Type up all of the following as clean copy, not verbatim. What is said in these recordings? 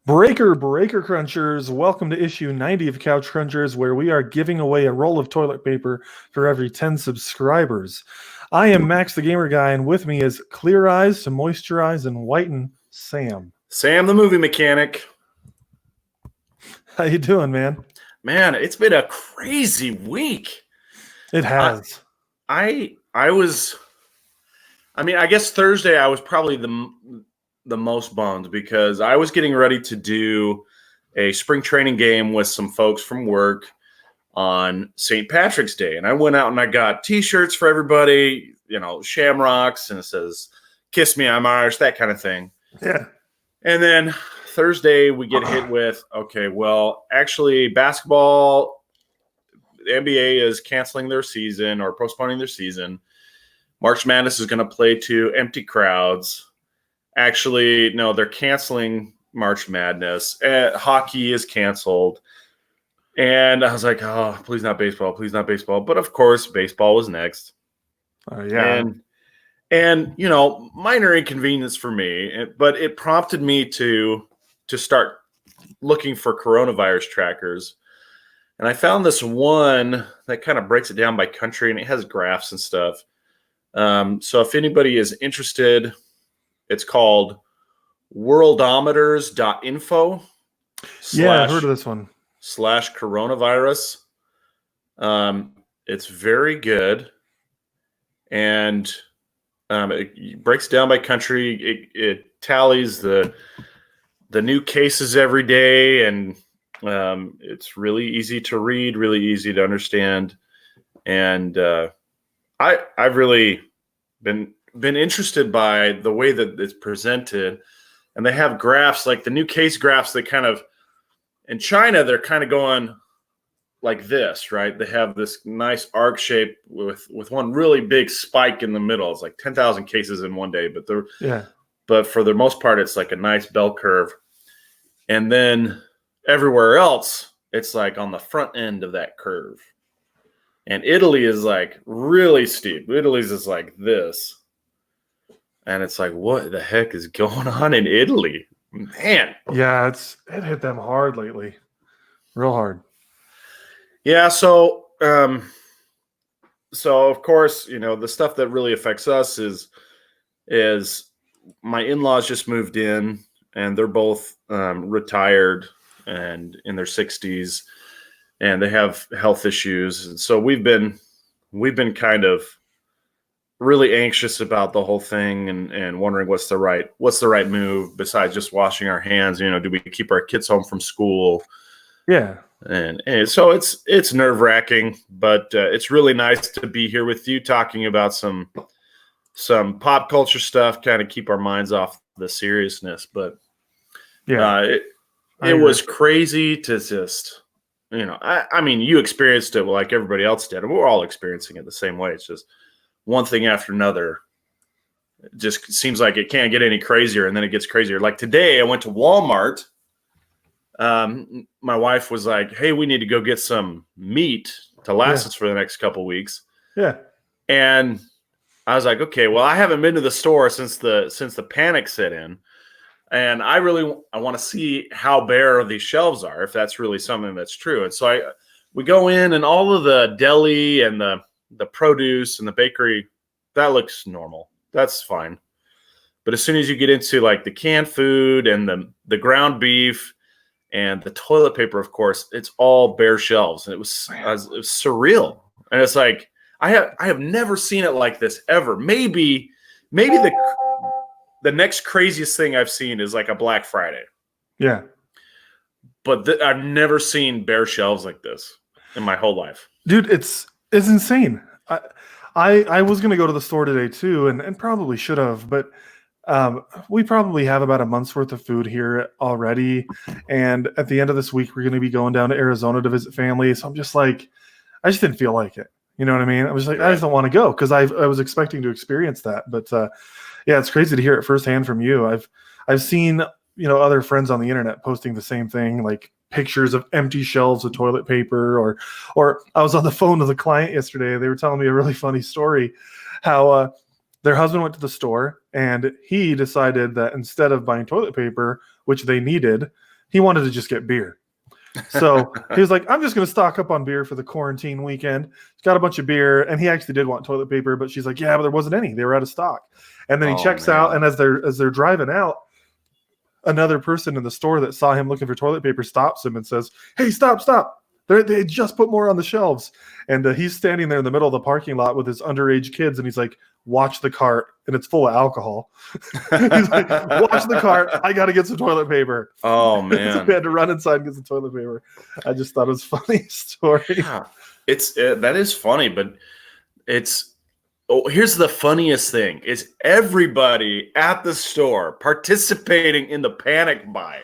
Breaker Crunchers, welcome to issue 90 of Couch Crunchers, where we are giving away a roll of toilet paper for every 10 subscribers. I am Max the Gamer Guy, and with me is Clear Eyes to moisturize and whiten Sam. Sam the movie mechanic. How you doing, man? Man, it's been a crazy week. It has. I guess Thursday I was probably the most bummed because I was getting ready to do a spring training game with some folks from work on St. Patrick's Day. And I went out and I got t-shirts for everybody, shamrocks, and it says, "Kiss me, I'm Irish," that kind of thing. Yeah. And then Thursday we get hit with, okay, well, actually basketball, the NBA is canceling their season or postponing their season. March Madness is going to play to empty crowds. Actually, no, they're canceling March Madness. Hockey is canceled. And I was like, oh, please not baseball, please not baseball. But of course, baseball was next. Yeah. And minor inconvenience for me, but it prompted me to start looking for coronavirus trackers. And I found this one that kind of breaks it down by country, and it has graphs and stuff. So if anybody is interested, it's called worldometers.info. Yeah, I've heard of this one. /coronavirus. It's very good. And it breaks down by country. It tallies the new cases every day, and it's really easy to read, really easy to understand. And I've really been interested by the way that it's presented. And they have graphs, like the new case graphs that kind of, in China, they're kind of going like this, right? They have this nice arc shape with one really big spike in the middle. It's like 10,000 cases in one day, but for the most part, it's like a nice bell curve. And then everywhere else, it's like on the front end of that curve. And Italy is like really steep. Italy's is like this. And it's like, what the heck is going on in Italy? Man. Yeah, it hit them hard lately. Real hard. Yeah, so of course, the stuff that really affects us is my in-laws just moved in, and they're both retired and in their 60s, and they have health issues. And so we've been kind of really anxious about the whole thing and wondering what's the right move besides just washing our hands. Do we keep our kids home from school? Yeah. And so it's nerve-wracking, but it's really nice to be here with you talking about some pop culture stuff, kind of keep our minds off the seriousness. But yeah, it was crazy to just, you experienced it like everybody else did, and we're all experiencing it the same way. It's just one thing after another. It just seems like it can't get any crazier, and then it gets crazier. Like today, I went to Walmart. My wife was like, "Hey, we need to go get some meat to last us for the next couple weeks." Yeah. And I was like, "Okay, well, I haven't been to the store since the panic set in, and I want to see how bare these shelves are, if that's really something that's true." And so we go in, and all of the deli and the produce and the bakery, that looks normal. That's fine. But as soon as you get into like the canned food and the ground beef and the toilet paper, of course, it's all bare shelves. And it was surreal. And it's like, I have never seen it like this ever. Maybe the next craziest thing I've seen is like a Black Friday. Yeah. But I've never seen bare shelves like this in my whole life. Dude, it's insane. I was going to go to the store today too, and probably should have, but we probably have about a month's worth of food here already. And at the end of this week, we're going to be going down to Arizona to visit family. So I'm just like, I just didn't feel like it. You know what I mean? I was like, right. I just don't want to go because I was expecting to experience that. But yeah, it's crazy to hear it firsthand from you. I've seen, other friends on the internet posting the same thing, like pictures of empty shelves of toilet paper, or I was on the phone with a client yesterday. They were telling me a really funny story, how their husband went to the store and he decided that instead of buying toilet paper, which they needed, He wanted to just get beer. So he was like, I'm just going to stock up on beer for the quarantine weekend. He's got a bunch of beer, and he actually did want toilet paper, but she's like, yeah, but there wasn't any. They were out of stock. And then he checks out, and as they're driving out, another person in the store that saw him looking for toilet paper stops him and says, hey, stop. They just put more on the shelves. And he's standing there in the middle of the parking lot with his underage kids, and he's like, watch the cart, and it's full of alcohol. He's like, watch the cart. I got to get some toilet paper. Oh, man. So we had to run inside and get some toilet paper. I just thought it was a funny story. Yeah. That is funny, but here's the funniest thing is everybody at the store participating in the panic buy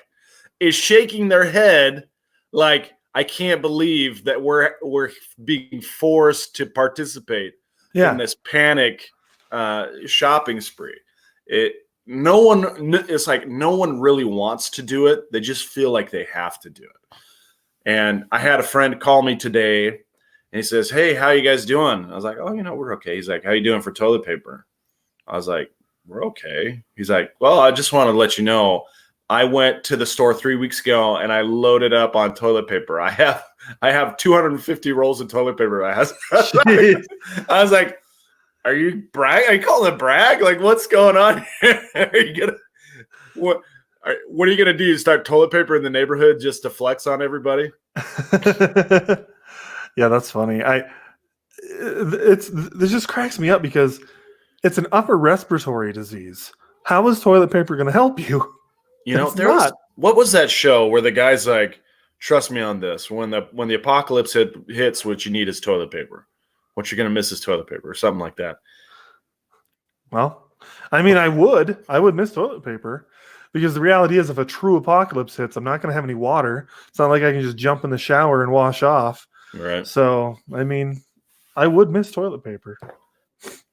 is shaking their head like, I can't believe that we're being forced to participate in this panic shopping spree. No one really wants to do it. They just feel like they have to do it. And I had a friend call me today, and he says, hey, how you guys doing? I was like, oh, we're okay. He's like, how you doing for toilet paper? I was like, we're okay. He's like, well, I just want to let you know, I went to the store 3 weeks ago and I loaded up on toilet paper. I have 250 rolls of toilet paper. I was like, are you calling it brag? Like, what's going on here? What are you gonna do? Start toilet paper in the neighborhood just to flex on everybody? Yeah, that's funny. This just cracks me up because it's an upper respiratory disease. How is toilet paper going to help you? What was that show where the guy's like, trust me on this, when the apocalypse hits, what you need is toilet paper. What you're going to miss is toilet paper or something like that. Well, I mean, I would miss toilet paper because the reality is if a true apocalypse hits, I'm not going to have any water. It's not like I can just jump in the shower and wash off. Right. So, I mean, I would miss toilet paper.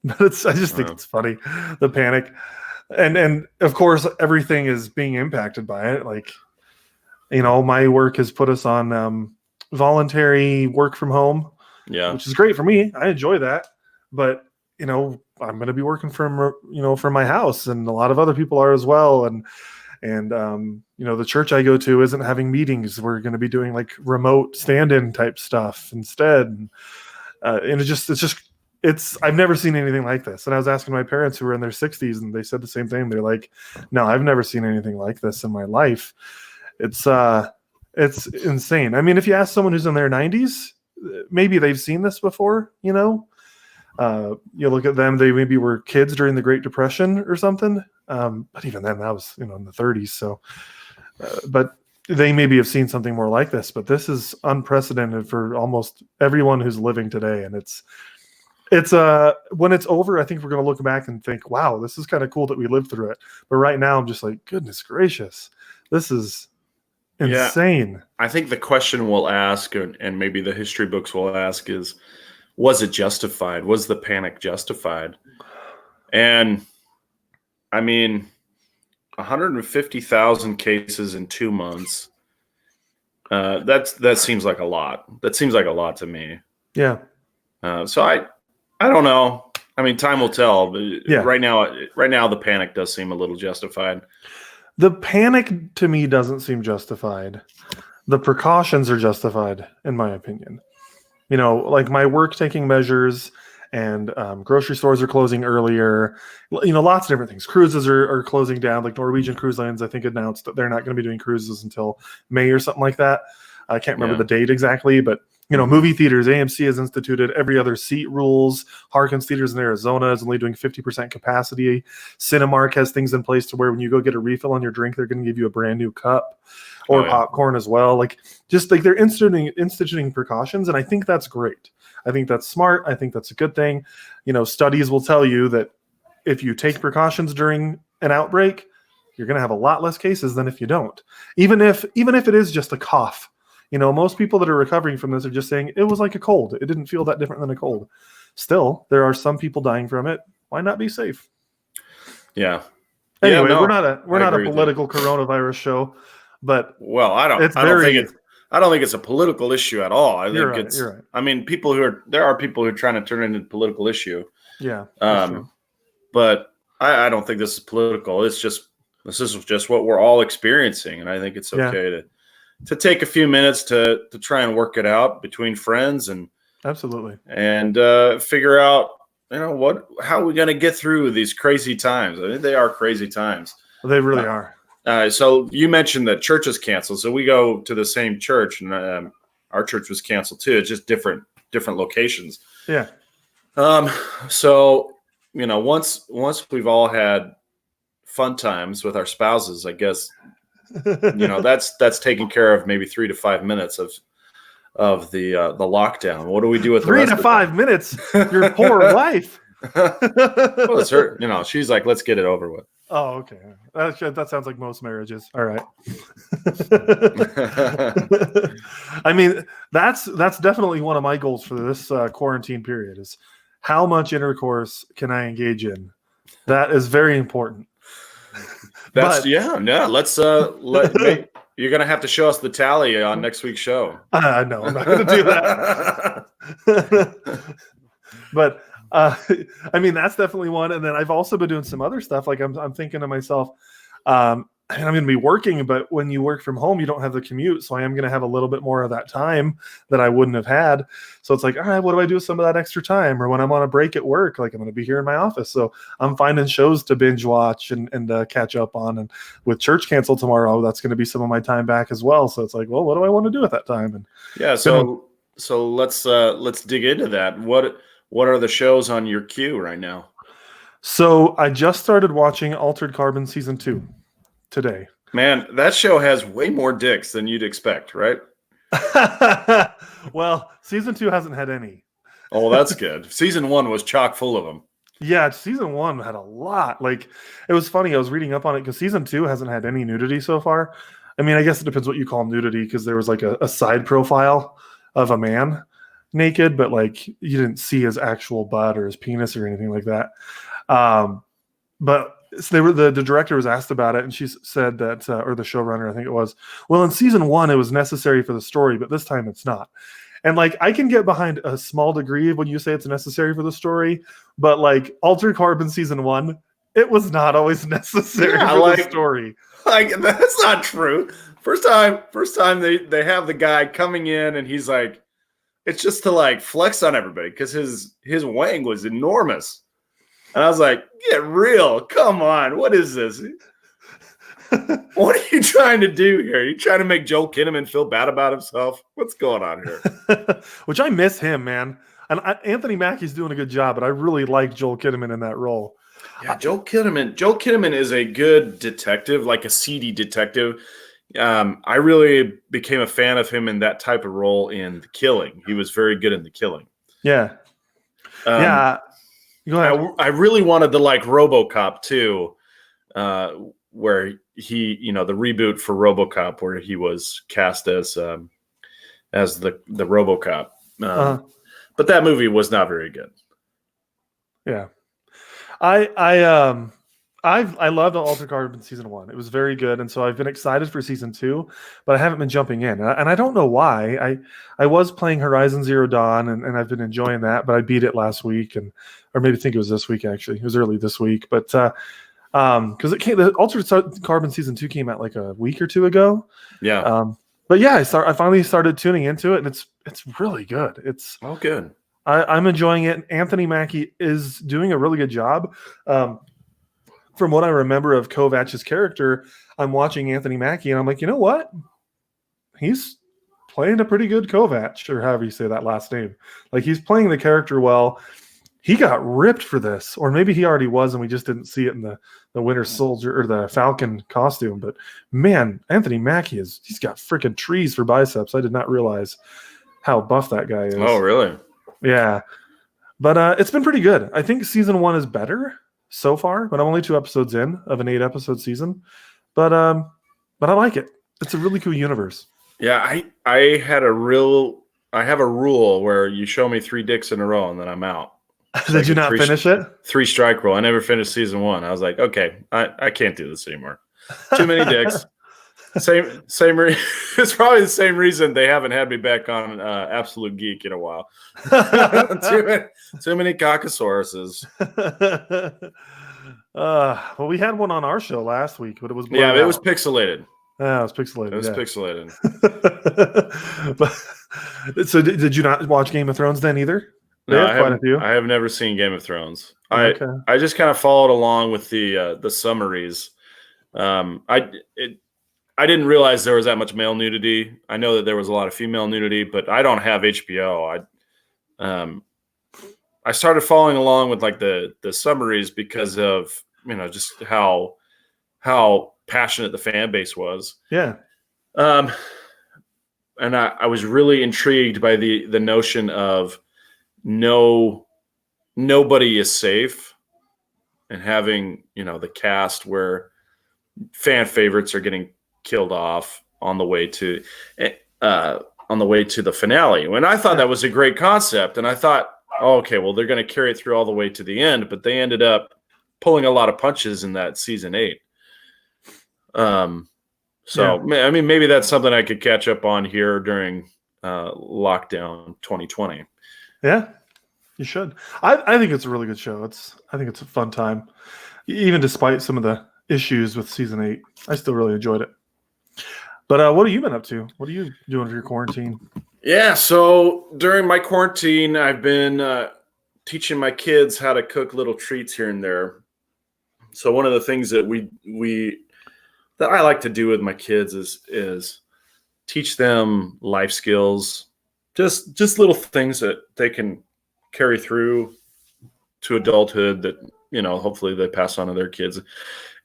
But I just think it's funny, the panic. And of course, everything is being impacted by it. Like, my work has put us on voluntary work from home, which is great for me. I enjoy that. But, I'm going to be working from my house, and a lot of other people are as well. And the church I go to isn't having meetings. We're going to be doing like remote stand-in type stuff instead. And I've never seen anything like this. And I was asking my parents who were in their 60s, and they said the same thing. They're like, no, I've never seen anything like this in my life. It's insane. I mean, if you ask someone who's in their 90s, maybe they've seen this before, you look at them, they maybe were kids during the Great Depression or something. But even then that was, in the 30s. So, but they maybe have seen something more like this, but this is unprecedented for almost everyone who's living today. And it's when it's over, I think we're going to look back and think, wow, this is kind of cool that we lived through it. But right now I'm just like, goodness gracious, this is insane. Yeah, I think the question we'll ask, and maybe the history books will ask, is, was it justified? Was the panic justified? And I mean, 150,000 cases in 2 months. That seems like a lot. That seems like a lot to me. Yeah. So I don't know. I mean, time will tell. But yeah. Right now, the panic does seem a little justified. The panic to me doesn't seem justified. The precautions are justified, in my opinion. Like my work taking measures, and grocery stores are closing earlier. Lots of different things. Cruises are closing down. Like Norwegian Cruise Lines, I think, announced that they're not going to be doing cruises until May or something like that. I can't remember the date exactly, but movie theaters, AMC has instituted every other seat rules. Harkins Theaters in Arizona is only doing 50% capacity. Cinemark has things in place to where when you go get a refill on your drink, they're going to give you a brand new cup or popcorn as well. Like, just like they're instituting precautions. And I think that's great. I think that's smart. I think that's a good thing. Studies will tell you that if you take precautions during an outbreak, you're going to have a lot less cases than if you don't. Even if it is just a cough. Most people that are recovering from this are just saying it was like a cold. It didn't feel that different than a cold. Still, there are some people dying from it. Why not be safe? Yeah. Anyway, we're not a political coronavirus show, but I don't think it's a political issue at all. I think it's. Right. I mean, there are people who are trying to turn it into a political issue. Yeah. But I don't think this is political. It's just This is just what we're all experiencing, and I think it's Yeah. okay to take a few minutes to try and work it out between friends and Absolutely. figure out, how are we going to get through these crazy times? I mean, they are crazy times. They really are. So you mentioned that church is canceled. So we go to the same church, and our church was canceled too. It's just different locations. Yeah. So once we've all had fun times with our spouses, I guess that's taken care of. Maybe 3 to 5 minutes of the lockdown. What do we do with 3 to 5 minutes? Your poor wife. Well, it's her. She's like, let's get it over with. Oh, okay. That sounds like most marriages. All right. I mean, that's definitely one of my goals for this quarantine period is how much intercourse can I engage in? That is very important. Let's you're gonna have to show us the tally on next week's show. No, I'm not gonna do that. But I mean, that's definitely one. And then I've also been doing some other stuff. Like I'm thinking to myself, I'm going to be working, but when you work from home, you don't have the commute. So I am going to have a little bit more of that time that I wouldn't have had. So it's like, all right, what do I do with some of that extra time? Or when I'm on a break at work, like I'm going to be here in my office. So I'm finding shows to binge watch and catch up on. And with church canceled tomorrow, that's going to be some of my time back as well. So it's like, well, what do I want to do at that time? And yeah, so let's dig into that. What are the shows on your queue right now? So I just started watching Altered Carbon season 2 today. Man, that show has way more dicks than you'd expect, right? Well, season 2 hasn't had any. Oh, that's good. Season 1 was chock full of them. Yeah, season 1 had a lot. Like, it was funny. I was reading up on it because season 2 hasn't had any nudity so far. I mean, I guess it depends what you call nudity because there was like a side profile of a man naked, but like you didn't see his actual butt or his penis or anything like that. But so the director was asked about it, and she said that, or the showrunner, I think it was, well, in season 1, it was necessary for the story, but this time it's not. And like, I can get behind a small degree when you say it's necessary for the story, but like Altered Carbon season 1, it was not always necessary for the story. Like, that's not true. First time they have the guy coming in, and he's like, it's just to like flex on everybody because his wang was enormous. And I was like, get real. Come on. What is this? What are you trying to do here? Are you trying to make Joel Kinnaman feel bad about himself? What's going on here? Which I miss him, man. And Anthony Mackie's doing a good job, but I really like Joel Kinnaman in that role. Yeah, Joel Kinnaman is a good detective, like a seedy detective. I really became a fan of him in that type of role in The Killing. He was very good in The Killing. Yeah. Yeah. Go ahead. I really wanted to like RoboCop too, where he, the reboot for RoboCop, where he was cast as the RoboCop. But that movie was not very good. Yeah. I loved Altered Carbon season 1. It was very good, and so I've been excited for season 2, but I haven't been jumping in, and I don't know why. I was playing Horizon Zero Dawn, and I've been enjoying that, but I beat it last week, or maybe think it was this week actually. It was early this week, but because the Altered Carbon season 2 came out like a week or two ago. Yeah. But yeah, I finally started tuning into it, and it's really good. It's good. I'm enjoying it. Anthony Mackie is doing a really good job. From what I remember of Kovach's character, I'm watching Anthony Mackie, and I'm like, you know what? He's playing a pretty good Kovach, or however you say that last name. Like, he's playing the character well. He got ripped for this, or maybe he already was, and we just didn't see it in the Winter Soldier or the Falcon costume. But man, Anthony Mackie he's got freaking trees for biceps. I did not realize how buff that guy is. Oh, really? Yeah. But it's been pretty good. I think season 1 is better so far, but I'm only 2 episodes in of an 8-episode season. But I like it. It's a really cool universe. Yeah, I have a rule where you show me 3 dicks in a row and then I'm out. Did you not finish it? 3 strike rule. I never finished season 1. I was like, okay, I can't do this anymore. Too many dicks. Same. It's probably the same reason they haven't had me back on Absolute Geek in a while. Too many cockosauruses. Well, we had one on our show last week, but it was Yeah, blurred it was out. pixelated. Yeah, it was pixelated. It was yeah. pixelated. But, so did you not watch Game of Thrones then either? They No, have quite a few. I have never seen Game of Thrones. Okay. I just kind of followed along with the summaries. I didn't realize there was that much male nudity. I know that there was a lot of female nudity, but I don't have HBO. I started following along with like the summaries because of just how passionate the fan base was. Yeah. And I was really intrigued by the notion of nobody is safe, and having the cast where fan favorites are getting killed off on the way to the finale. When I thought that was a great concept, and I thought, oh, okay, well, they're going to carry it through all the way to the end, but they ended up pulling a lot of punches in that season 8. So I mean, maybe that's something I could catch up on here during lockdown 2020. Yeah, you should. I think it's a really good show. I think it's a fun time, even despite some of the issues with season 8. I still really enjoyed it. But what have you been up to? What are you doing for your quarantine? Yeah, so during my quarantine, I've been teaching my kids how to cook little treats here and there. So one of the things that that I like to do with my kids is teach them life skills, just little things that they can carry through to adulthood that hopefully they pass on to their kids.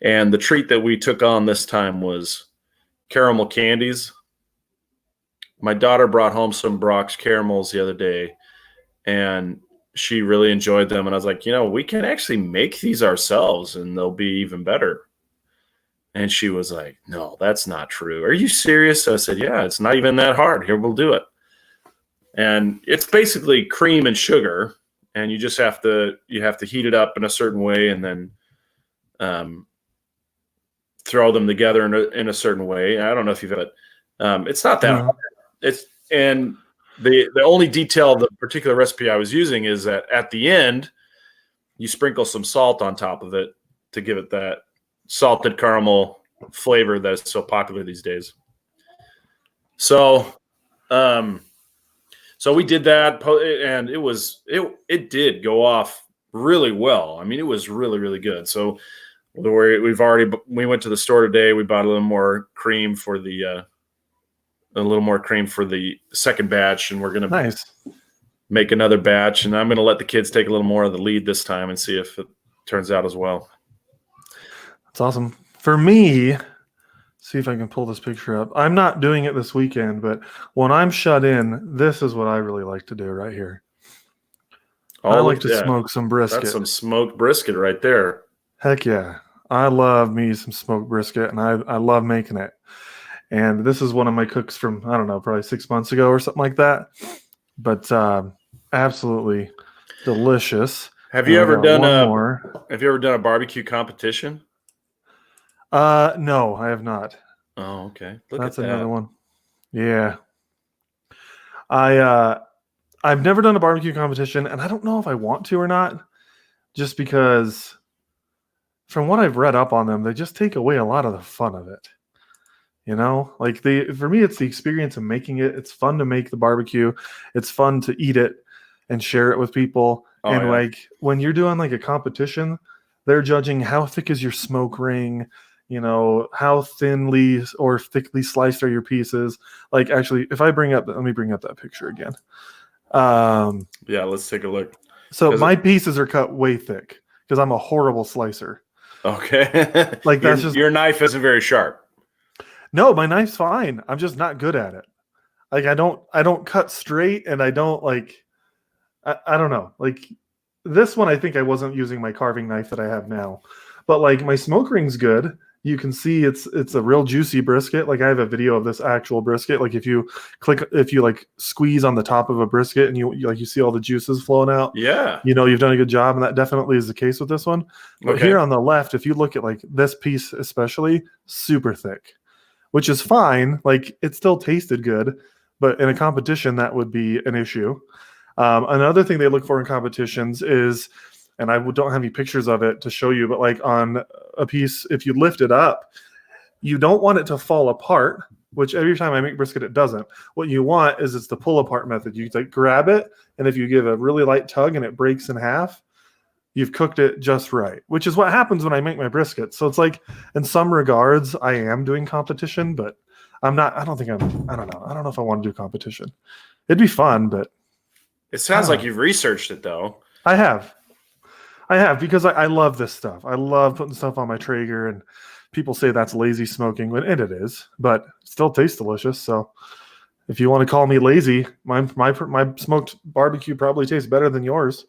And the treat that we took on this time was caramel candies. My daughter brought home some Brock's caramels the other day, and she really enjoyed them. And I was like, we can actually make these ourselves and they'll be even better. And she was like, no, that's not true. Are you serious? I said, yeah, it's not even that hard. Here, we'll do it. And it's basically cream and sugar, and you just have to heat it up in a certain way, and then throw them together in a certain way. I don't know if you've had it. It's not that hard. And the only detail of the particular recipe I was using is that at the end, you sprinkle some salt on top of it to give it that salted caramel flavor that is so popular these days. So, so we did that, and it did go off really well. I mean, it was really, really good. So we went to the store today. We bought a little more cream for the second batch, and we're gonna make another batch. And I'm gonna let the kids take a little more of the lead this time and see if it turns out as well. That's awesome. For me, see if I can pull this picture up. I'm not doing it this weekend, but when I'm shut in, this is what I really like to do right here. I like to smoke some brisket. That's some smoked brisket right there. Heck yeah. I love me some smoked brisket, and I love making it. And this is one of my cooks from, I don't know, probably 6 months ago or something like that. But absolutely delicious. Have you ever done a barbecue competition? No, I have not. Oh, okay. That's another one. Yeah. I've never done a barbecue competition, and I don't know if I want to or not, just because from what I've read up on them, they just take away a lot of the fun of it. Like for me, it's the experience of making it. It's fun to make the barbecue. It's fun to eat it and share it with people. Like when you're doing like a competition, they're judging how thick is your smoke ring, how thinly or thickly sliced are your pieces. Like actually, let me bring up that picture again. Yeah, let's take a look. So my pieces are cut way thick because I'm a horrible slicer. Okay. Like your knife isn't very sharp. No, my knife's fine. I'm just not good at it. Like I don't cut straight, and I don't like. I don't know. Like this one, I think I wasn't using my carving knife that I have now, but like my smoke ring's good. You can see it's a real juicy brisket. Like I have a video of this actual brisket. Like if you like squeeze on the top of a brisket and you see all the juices flowing out. Yeah. You've done a good job, and that definitely is the case with this one. But here on the left, if you look at like this piece especially, super thick, which is fine. Like it still tasted good, but in a competition that would be an issue. Another thing they look for in competitions is and I don't have any pictures of it to show you, but like on a piece, if you lift it up, you don't want it to fall apart, which every time I make brisket, it doesn't. What you want is it's the pull apart method. You like grab it, and if you give a really light tug and it breaks in half, you've cooked it just right, which is what happens when I make my brisket. So it's like, in some regards, I am doing competition, but I'm not, I don't know. I don't know if I want to do competition. It'd be fun, but. It sounds like you've researched it, though. I have because I love this stuff. I love putting stuff on my Traeger, and people say that's lazy smoking, and it is, but it still tastes delicious. So if you want to call me lazy, my smoked barbecue probably tastes better than yours.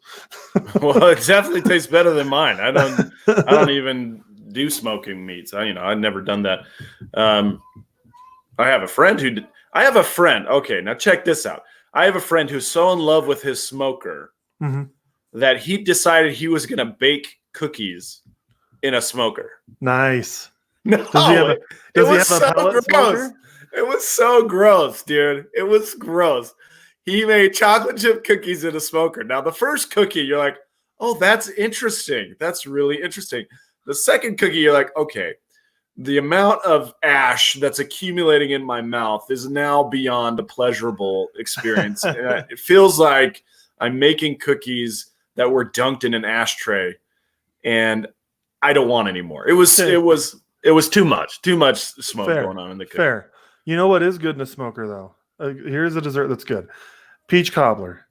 Well, it definitely tastes better than mine. I don't even do smoking meats. I've never done that. I have a friend. Okay, now check this out. I have a friend who's so in love with his smoker that he decided he was going to bake cookies in a smoker. Nice. No, it was so gross. It was so gross, dude. It was gross. He made chocolate chip cookies in a smoker. Now, the first cookie, you're like, oh, that's interesting. That's really interesting. The second cookie, you're like, okay, the amount of ash that's accumulating in my mouth is now beyond a pleasurable experience. It feels like I'm making cookies that were dunked in an ashtray, and I don't want any more. It was too much smoke going on in the cookie. Fair. You know what is good in a smoker, though? Here's a dessert that's good. Peach cobbler.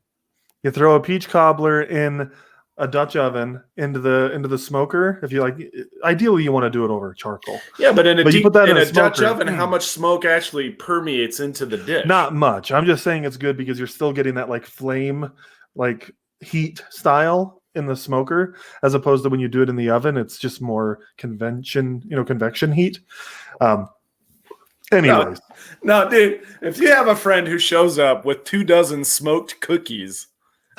You throw a peach cobbler in a Dutch oven into the smoker. If you like, ideally you want to do it over charcoal. Yeah, but in a Dutch smoker, oven, how much smoke actually permeates into the dish? Not much. I'm just saying it's good because you're still getting that like flame, like heat style in the smoker, as opposed to when you do it in the oven, it's just more convection heat. Anyways. No, dude, if you have a friend who shows up with 24 smoked cookies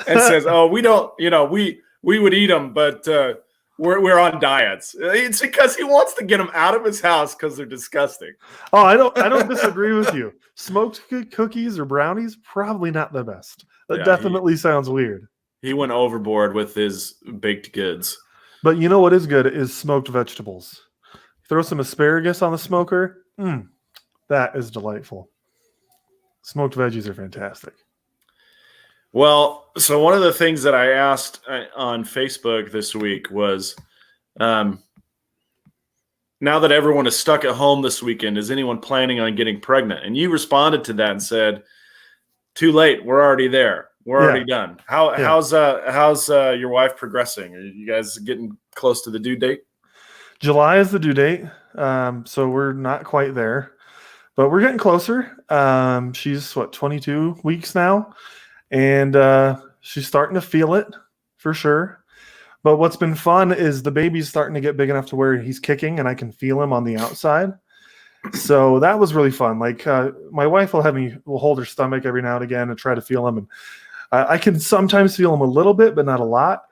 and says, "Oh, we don't, we would eat them, but we're on diets," it's because he wants to get them out of his house because they're disgusting. Oh, I don't disagree with you. Smoked cookies or brownies, probably not the best. That definitely sounds weird. He went overboard with his baked goods. But you know what is good is smoked vegetables. Throw some asparagus on the smoker. That is delightful. Smoked veggies are fantastic. Well, so one of the things that I asked on Facebook this week was, now that everyone is stuck at home this weekend, is anyone planning on getting pregnant? And you responded to that and said, too late. We're already there. We're already done. How's your wife progressing? Are you guys getting close to the due date? July is the due date. So we're not quite there, but we're getting closer. She's 22 weeks now, and she's starting to feel it for sure. But what's been fun is the baby's starting to get big enough to where he's kicking and I can feel him on the outside. So that was really fun. Like my wife will hold her stomach every now and again and try to feel him. And I can sometimes feel him a little bit, but not a lot.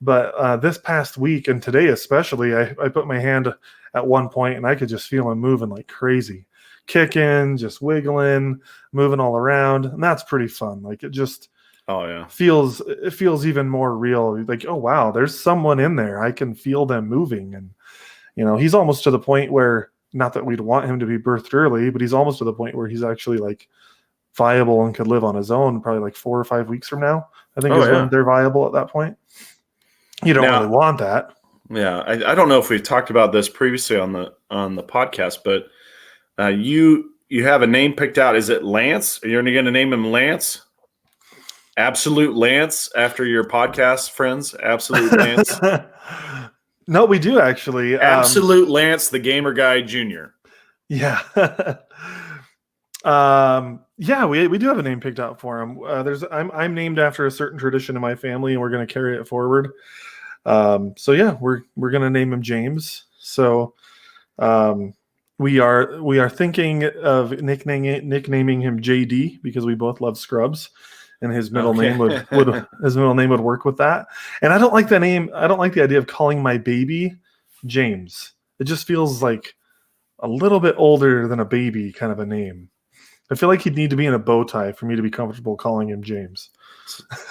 But this past week and today especially, I put my hand at one point and I could just feel him moving like crazy, kicking, just wiggling, moving all around. And that's pretty fun. Like it just feels even more real. Like, oh, wow, there's someone in there. I can feel them moving. And, he's almost to the point where, not that we'd want him to be birthed early, but he's almost to the point where he's actually like viable and could live on his own probably like 4 or 5 weeks from now. I think when they're viable at that point. You don't really want that. Yeah. I don't know if we've talked about this previously on the podcast, but you have a name picked out. Is it Lance? You're going to name him Lance? Absolute Lance after your podcast friends? Absolute Lance? No, we do actually. Absolute Lance, the Gamer Guy Jr. Yeah. We do have a name picked out for him. I'm named after a certain tradition in my family, and we're going to carry it forward. We're going to name him James. So, we are thinking of nicknaming him JD because we both love Scrubs, and his middle name would work with that. And I don't like the name. I don't like the idea of calling my baby James. It just feels like a little bit older than a baby kind of a name. I feel like he'd need to be in a bow tie for me to be comfortable calling him James.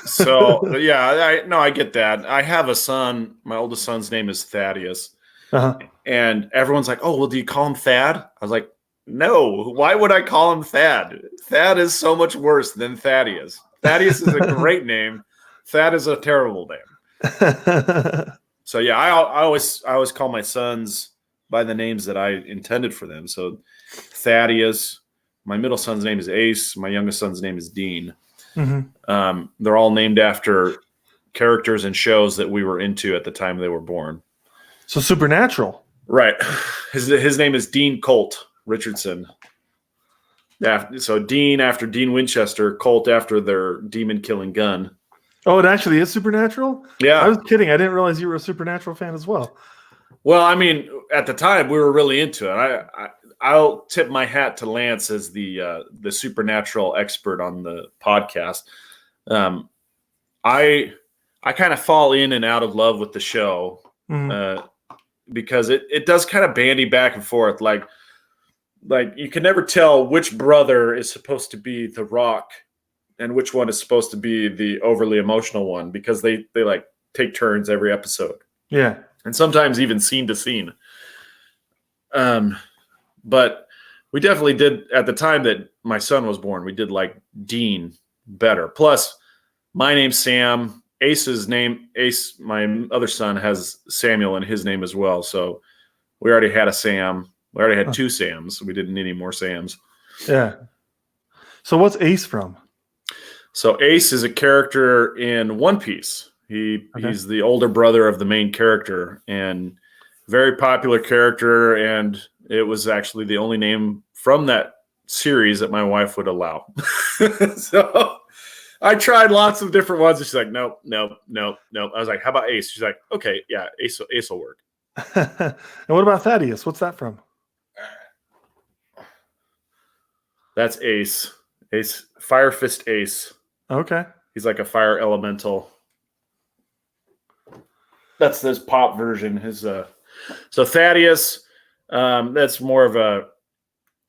So yeah, I get that. I have a son. My oldest son's name is Thaddeus, Uh-huh. and everyone's like, "Oh, well, do you call him Thad?" I was like, "No. Why would I call him Thad? Thad is so much worse than Thaddeus. Thaddeus is a great name. Thad is a terrible name." So yeah, I always call my sons by the names that I intended for them. So Thaddeus, my middle son's name is Ace. My youngest son's name is Dean. Mm-hmm. They're all named after characters and shows that we were into at the time they were born. So Supernatural. Right. His name is Dean Colt Richardson. So Dean after Dean Winchester, Colt after their demon-killing gun. Oh, it actually is Supernatural? Yeah. I was kidding. I didn't realize you were a Supernatural fan as well. Well, I mean, at the time we were really into it. I'll tip my hat to Lance as the Supernatural expert on the podcast. I kind of fall in and out of love with the show because it does kind of bandy back and forth. Like you can never tell which brother is supposed to be the Rock and which one is supposed to be the overly emotional one, because they like take turns every episode. Yeah. And sometimes even scene to scene. But we definitely did, at the time that my son was born, we did like Dean better. Plus, my name's Sam. Ace, my other son, has Samuel in his name as well. So we already had a Sam. We already had two Sams. We didn't need any more Sams. Yeah. So what's Ace from? So Ace is a character in One Piece. He's the older brother of the main character, and very popular character, and it was actually the only name from that series that my wife would allow. So I tried lots of different ones, and she's like, nope. I was like, how about Ace? She's like, okay, yeah, Ace will work. And what about Thaddeus? What's that from? That's Ace. Fire Fist Ace. Okay. He's like a fire elemental. That's this pop version. So Thaddeus, that's more of a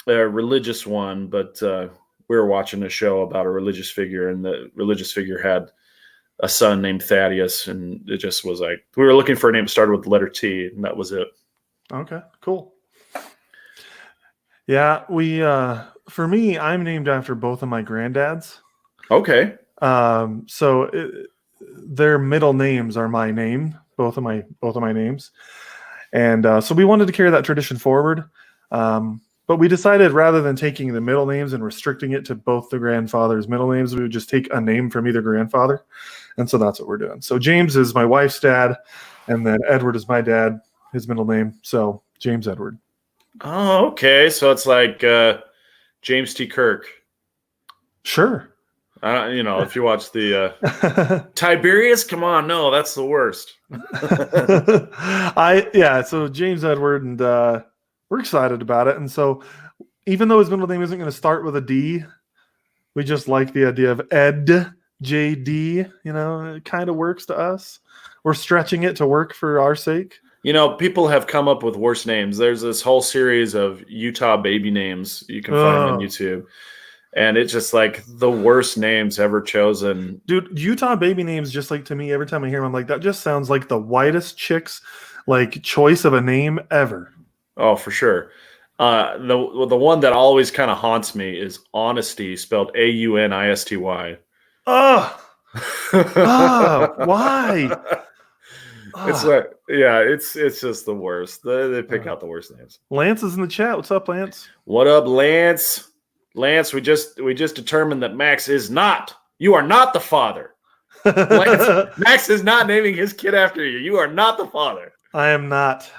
religious one, but we were watching a show about a religious figure, and the religious figure had a son named Thaddeus, and it just was like, we were looking for a name that started with the letter T, and that was it. Okay, cool. Yeah, for me, I'm named after both of my granddads. Okay. Their middle names are my name, both of my names, and so we wanted to carry that tradition forward. But we decided, rather than taking the middle names and restricting it to both the grandfather's middle names, we would just take a name from either grandfather, and so that's what we're doing. So James is my wife's dad, and then Edward is my dad, his middle name. So James Edward. Oh, okay. So it's like James T. Kirk. Sure. If you watch the Tiberius, come on, no, that's the worst. So James Edward, and we're excited about it. And so even though his middle name isn't going to start with a D, we just like the idea of Ed, JD. It kind of works to us. We're stretching it to work for our sake. People have come up with worse names. There's this whole series of Utah baby names you can find on YouTube. And it's just like the worst names ever chosen. Dude, Utah baby names, just like, to me, every time I hear them, I'm like, that just sounds like the whitest chick's like choice of a name ever. Oh, for sure. The one that always kind of haunts me is Honesty, spelled Aunisty. Why? It's like, yeah, it's just the worst. They pick out the worst names. Lance is in the chat. What's up, Lance? What up, Lance? Lance, we just determined that Max is not. You are not the father. Lance, Max is not naming his kid after you. You are not the father. I am not.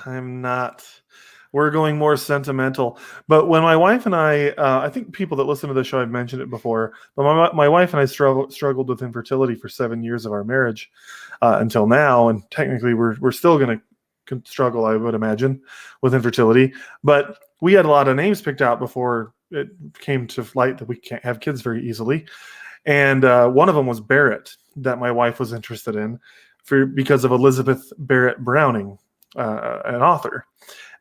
We're going more sentimental. But when my wife and I think people that listen to the show, I've mentioned it before, but my wife and I struggled with infertility for 7 years of our marriage until now. And technically we're still going to struggle, I would imagine, with infertility. But we had a lot of names picked out before it came to light that we can't have kids very easily. And one of them was Barrett, that my wife was interested in because of Elizabeth Barrett Browning. an author.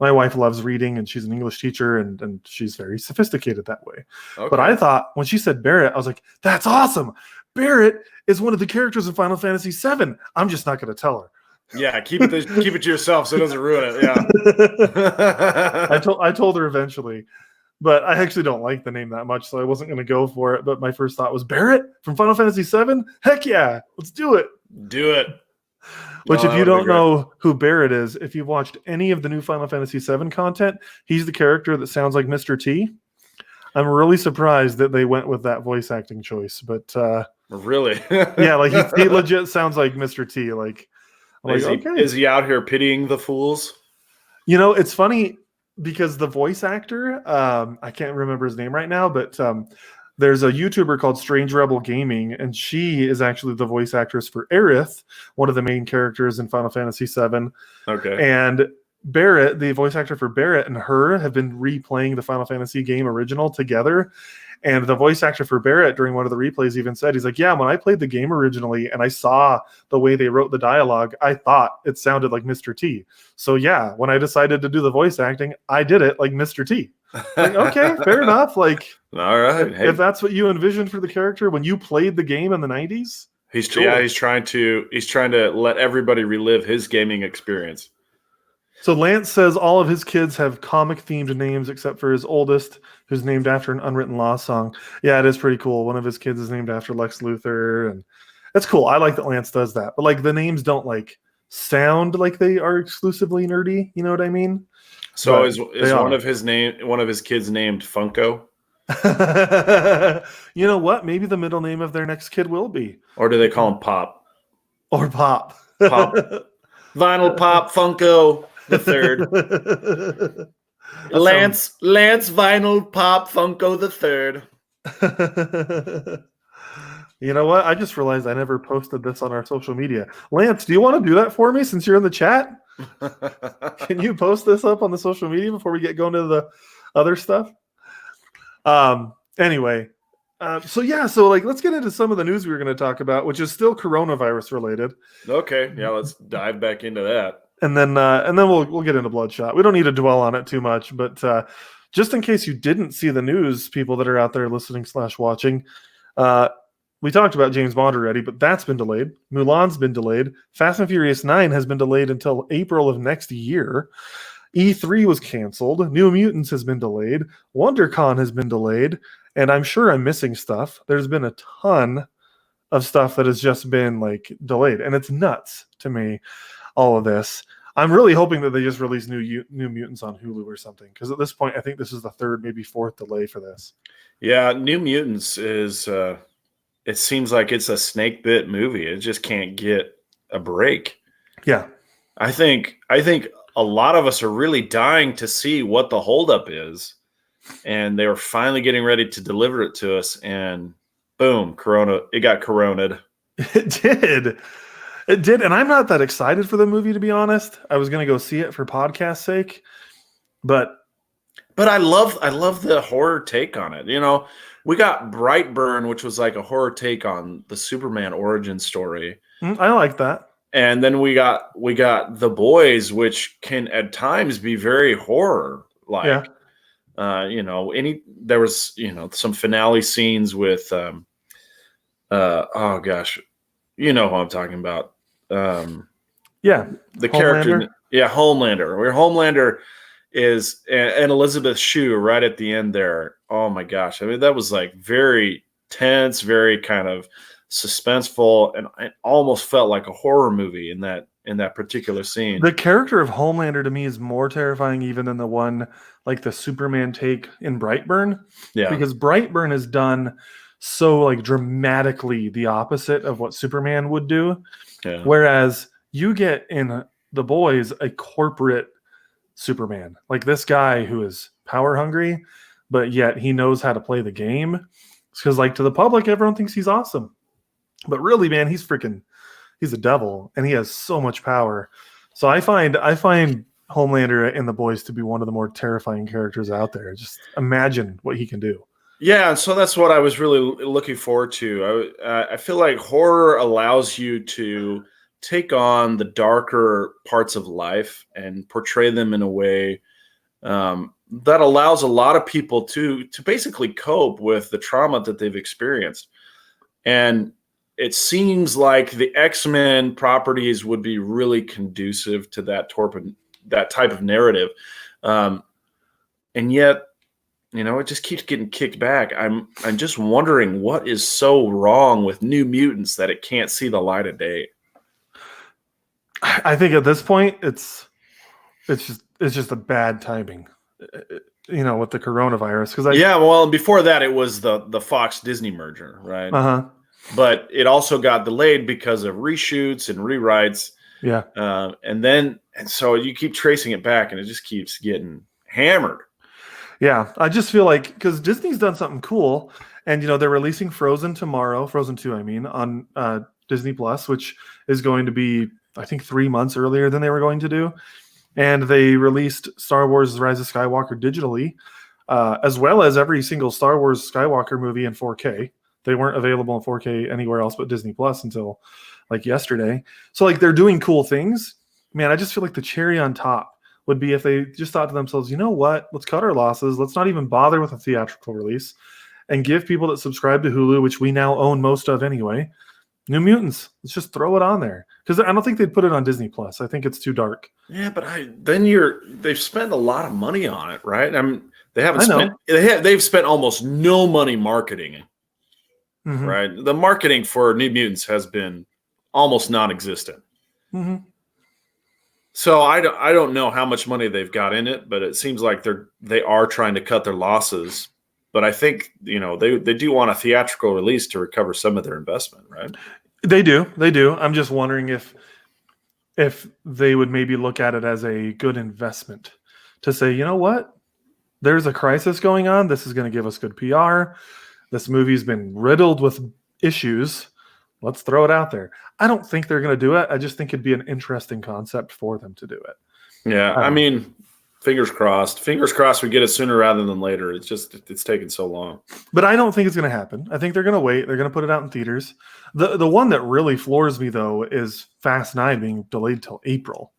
My wife loves reading, and she's an English teacher, and she's very sophisticated that way. Okay. But I thought when she said Barrett, I was like, that's awesome. Barrett is one of the characters in Final Fantasy VII. I'm just not going to tell her. Yeah, keep it to yourself so it doesn't ruin it. Yeah. I told her eventually, but I actually don't like the name that much, so I wasn't going to go for it. But my first thought was Barrett from Final Fantasy VII. Heck yeah, let's do it. Do it. Which, if you don't know who Barrett is, if you've watched any of the new Final Fantasy VII content, he's the character that sounds like Mr. T. I'm really surprised that they went with that voice acting choice, but really, yeah, like he legit sounds like Mr. T. Like, is he out here pitying the fools? You know, it's funny because the voice actor, I can't remember his name right now, but there's a YouTuber called Strange Rebel Gaming, and she is actually the voice actress for Aerith, one of the main characters in Final Fantasy VII. Okay. And Barrett, the voice actor for Barrett, and her have been replaying the Final Fantasy game original together. And the voice actor for Barrett during one of the replays even said, he's like, yeah, when I played the game originally and I saw the way they wrote the dialogue, I thought it sounded like Mr. T. So yeah, when I decided to do the voice acting, I did it like Mr. T. Like, okay, fair enough. Like, all right. If that's what you envisioned for the character when you played the game in the 90s, he's trying to let everybody relive his gaming experience. So Lance says all of his kids have comic-themed names except for his oldest, who's named after an Unwritten Law song. Yeah, it is pretty cool. One of his kids is named after Lex Luthor, and that's cool. I like that Lance does that. But like the names don't like sound like they are exclusively nerdy. You know what I mean? So but is one of his kids named Funko? You know what? Maybe the middle name of their next kid will be. Or do they call him Pop? Or Pop. Pop. Vinyl Pop Funko the third. Lance Vinyl Pop Funko the third. You know what? I just realized I never posted this on our social media. Lance, do you want to do that for me since you're in the chat? Can you post this up on the social media before we get going to the other stuff? Anyway, so like let's get into some of the news we were going to talk about, which is still coronavirus related. Okay, yeah, let's dive back into that. And then we'll get into Bloodshot. We don't need to dwell on it too much, but just in case you didn't see the news, people that are out there listening / watching, we talked about James Bond already, but that's been delayed. Mulan's been delayed. Fast and Furious 9 has been delayed until April of next year. E3 was canceled. New Mutants has been delayed. WonderCon has been delayed. And I'm sure I'm missing stuff. There's been a ton of stuff that has just been like delayed. And it's nuts to me, all of this. I'm really hoping that they just release New Mutants on Hulu or something. Because at this point, I think this is the third, maybe fourth delay for this. Yeah, New Mutants is... it seems like it's a snake bit movie. It just can't get a break. Yeah. I think a lot of us are really dying to see what the holdup is. And they were finally getting ready to deliver it to us. And boom, it got coroned. It did. It did. And I'm not that excited for the movie, to be honest. I was going to go see it for podcast sake. But I love the horror take on it. You know, we got Brightburn, which was like a horror take on the Superman origin story. I like that. And then we got The Boys, which can at times be very horror like. Yeah. There was some finale scenes with oh gosh, you know who I'm talking about. The Homelander. Character, Homelander. Where Homelander is and Elizabeth Shue right at the end there. Oh my gosh. I mean, that was like very tense, very kind of suspenseful, and it almost felt like a horror movie in that particular scene. The character of Homelander to me is more terrifying even than the one like the Superman take in Brightburn. Yeah. Because Brightburn is done so like dramatically the opposite of what Superman would do. Yeah. Whereas you get in The Boys a corporate Superman, like this guy who is power hungry, but yet he knows how to play the game. Because like to the public, everyone thinks he's awesome, but really, man, he's a devil, and he has so much power. So I find Homelander in The Boys to be one of the more terrifying characters out there. Just imagine what he can do. Yeah, so that's what I was really looking forward to. I feel like horror allows you to take on the darker parts of life and portray them in a way that allows a lot of people to basically cope with the trauma that they've experienced. And it seems like the X-Men properties would be really conducive to that type of narrative. And yet, it just keeps getting kicked back. I'm just wondering what is so wrong with New Mutants that it can't see the light of day. I think at this point it's just a bad timing, with the coronavirus. Well, before that it was the Fox Disney merger, right? Uh-huh. But it also got delayed because of reshoots and rewrites. Yeah. And so you keep tracing it back and it just keeps getting hammered. Yeah. I just feel like, because Disney's done something cool, and, they're releasing Frozen tomorrow, Frozen 2, on Disney Plus, which is going to be, I think, 3 months earlier than they were going to do. And they released Star Wars Rise of Skywalker digitally, as well as every single Star Wars Skywalker movie in 4K. They weren't available in 4K anywhere else but Disney Plus until like yesterday. So like they're doing cool things. Man, I just feel like the cherry on top would be if they just thought to themselves, you know what? Let's cut our losses. Let's not even bother with a theatrical release and give people that subscribe to Hulu, which we now own most of anyway, New Mutants. Let's just throw it on there. Because I don't think they'd put it on Disney Plus. I think it's too dark. Yeah, but they've spent a lot of money on it, right? They've spent almost no money marketing it. Mm-hmm. Right. The marketing for New Mutants has been almost non-existent. Mm-hmm. So I don't know how much money they've got in it, but it seems like they are trying to cut their losses. But I think, they do want a theatrical release to recover some of their investment, right? They do. I'm just wondering if they would maybe look at it as a good investment to say, you know what? There's a crisis going on. This is going to give us good PR. This movie's been riddled with issues. Let's throw it out there. I don't think they're going to do it. I just think it'd be an interesting concept for them to do it. Yeah, fingers crossed. Fingers crossed we get it sooner rather than later. It's taken so long. But I don't think it's going to happen. I think they're going to wait. They're going to put it out in theaters. The one that really floors me, though, is Fast 9 being delayed till April.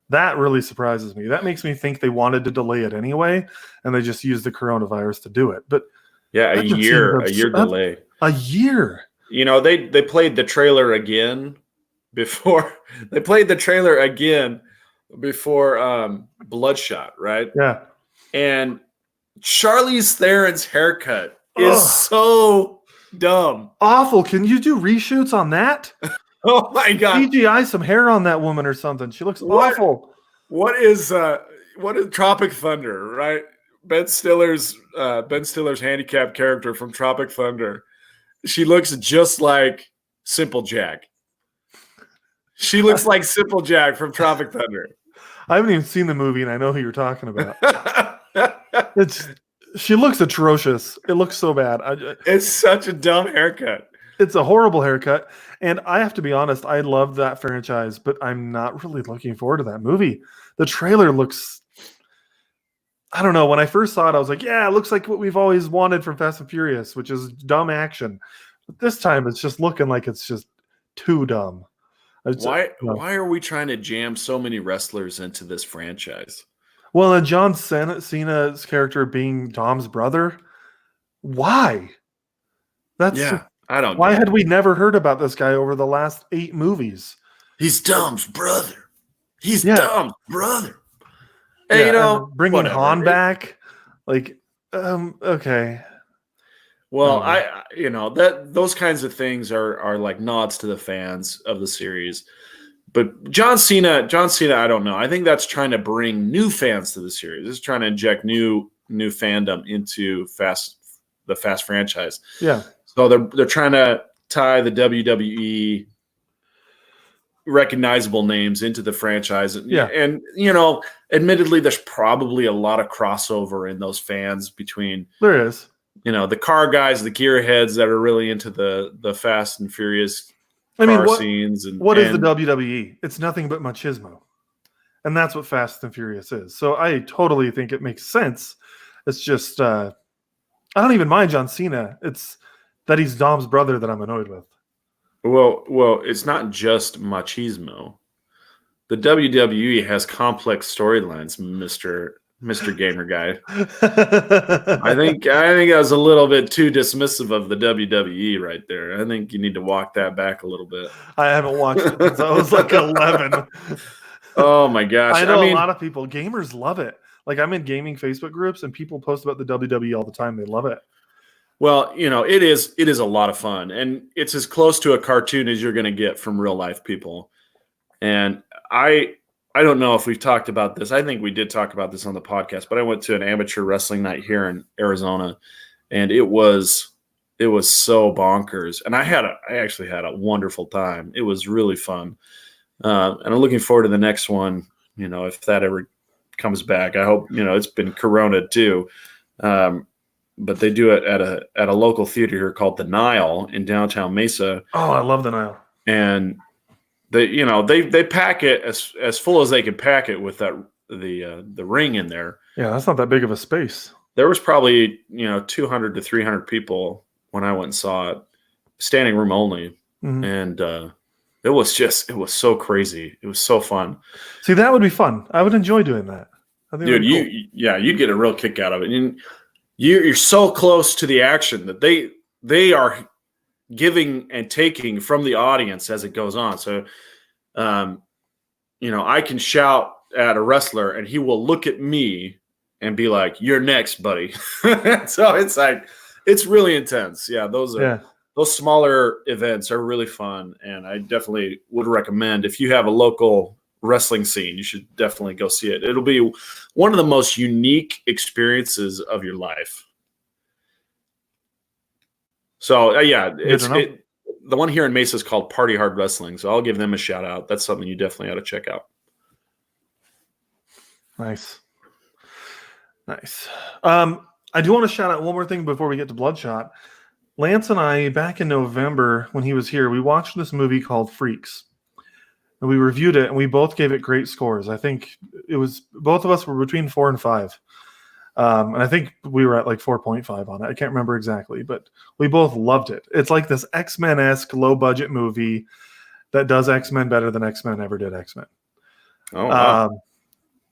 That really surprises me. That makes me think they wanted to delay it anyway, and they just used the coronavirus to do it. But yeah, a year delay. A year. They played the trailer again before Bloodshot, right? Yeah. And Charlize Theron's haircut is so dumb. Awful. Can you do reshoots on that? Oh my God. CGI some hair on that woman or something. She looks awful. What is Tropic Thunder, right? Ben Stiller's handicapped character from Tropic Thunder. She looks just like Simple Jack. She looks like Simple Jack from Tropic Thunder. I haven't even seen the movie, and I know who you're talking about. She looks atrocious. It looks so bad. It's such a dumb haircut. It's a horrible haircut. And I have to be honest, I love that franchise, but I'm not really looking forward to that movie. The trailer looks... I don't know. When I first saw it, I was like, yeah, it looks like what we've always wanted from Fast and Furious, which is dumb action. But this time, it's just looking like it's just too dumb. Why are we trying to jam so many wrestlers into this franchise? Well, and John Cena's character being Dom's brother, why? I don't. Why had we never heard about this guy over the last 8 movies? He's Dom's brother. Dom's brother. Hey, bringing Han back, okay. Well, those kinds of things are like nods to the fans of the series. But John Cena, I don't know. I think that's trying to bring new fans to the series. It's trying to inject new fandom into the Fast franchise. Yeah. So they're trying to tie the WWE recognizable names into the franchise. Yeah. And, admittedly, there's probably a lot of crossover in those fans between. There is. The car guys, the gearheads that are really into the Fast and Furious scenes. What is the WWE? It's nothing but machismo. And that's what Fast and Furious is. So I totally think it makes sense. It's just, I don't even mind John Cena. It's that he's Dom's brother that I'm annoyed with. Well, it's not just machismo. The WWE has complex storylines, Mister Gamer Guy. I think I was a little bit too dismissive of the WWE right there. I think you need to walk that back a little bit. I haven't watched it since I was like 11. Oh my gosh! I I know a mean, lot of people, gamers love it. Like I'm in gaming Facebook groups and people post about the WWE all the time. They love it. well, it is a lot of fun, and it's as close to a cartoon as you're going to get from real life people. And I don't know if we've talked about this. I think we did talk about this on the podcast, but I went to an amateur wrestling night here in Arizona, and it was so bonkers. And I actually had a wonderful time. It was really fun, and I'm looking forward to the next one. If that ever comes back, I hope. It's been Corona too, but they do it at a local theater here called the Nile in downtown Mesa, Oh, I love the Nile. and they pack it as full as they can pack it with the ring in there. Yeah, that's not that big of a space. There was probably 200 to 300 people when I went and saw it, standing room only, Mhm. and it was so crazy. It was so fun, See, that would be fun. I would enjoy doing that. I think dude. that'd be You'd get a real kick out of it. And you're so close to the action that they are giving and taking from the audience as it goes on. So, I can shout at a wrestler and he will look at me and be like, "You're next, buddy." So it's like, it's really intense. Yeah. cool. Yeah. Those smaller events are really fun. And I definitely would recommend, if you have a local wrestling scene, you should definitely go see it. It'll be one of the most unique experiences of your life. So yeah, the one here in Mesa is called Party Hard Wrestling. So I'll give them a shout out. That's something you definitely ought to check out. Nice. I do want to shout out one more thing before we get to Bloodshot. Lance and I, back in November when he was here, we watched this movie called Freaks. And we reviewed it and we both gave it great scores. I think it was, both of us were between 4 and 5. And I think we were at like 4.5 on it. I can't remember exactly, but we both loved it. It's like this X-Men-esque low budget movie that does X-Men better than X-Men ever did X-Men. Oh, wow.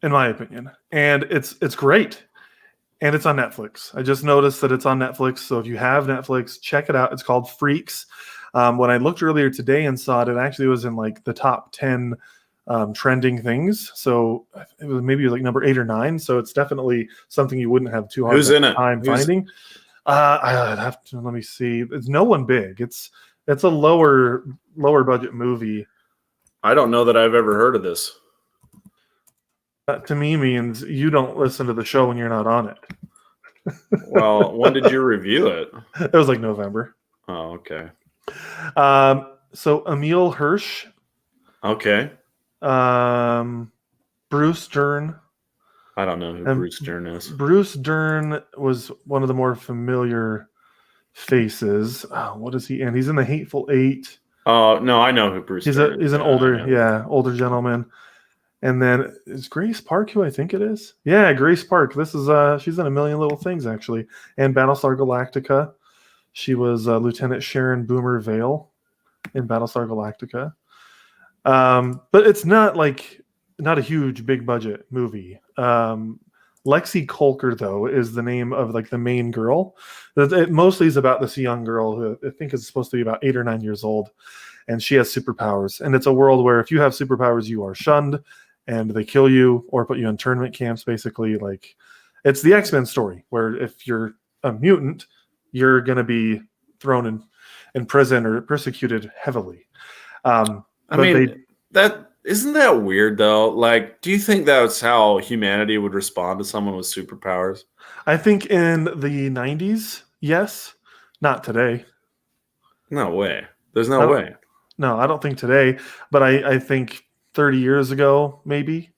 In my opinion. And it's great. And it's on Netflix. I just noticed that it's on Netflix. So if you have Netflix, check it out. It's called Freaks. When I looked earlier today and saw it, it actually was in like the top 10 trending things. So it was maybe like number 8 or 9. So it's definitely something you wouldn't have too hard time finding. I'd have to, let me see. It's no one big. It's a lower budget movie. I don't know that I've ever heard of this. That to me means you don't listen to the show when you're not on it. Well, when did you review it? It was like November. Oh, okay. So Emil Hirsch. Okay. Bruce Dern. I don't know who Bruce Dern is. Bruce Dern was one of the more familiar faces. What is he in? He's in The Hateful Eight. Oh, no, I know who Bruce Dern is. He's an older gentleman. And then is Grace Park who I think it is? Yeah, Grace Park. This is she's in A Million Little Things actually, and Battlestar Galactica. She was Lieutenant Sharon Boomer Vale in Battlestar Galactica. But it's not a huge big budget movie. Lexi Colker though is the name of like the main girl. It mostly is about this young girl who I think is supposed to be about 8 or 9 years old, and she has superpowers. And it's a world where if you have superpowers, you are shunned and they kill you or put you in internment camps. Basically, like it's the X-Men story where if you're a mutant, you're going to be thrown in prison or persecuted heavily. That isn't that weird though? Like, do you think that's how humanity would respond to someone with superpowers? I think in the 90s, yes. Not today. No way. There's no way. No, I don't think today, but I think 30 years ago, maybe.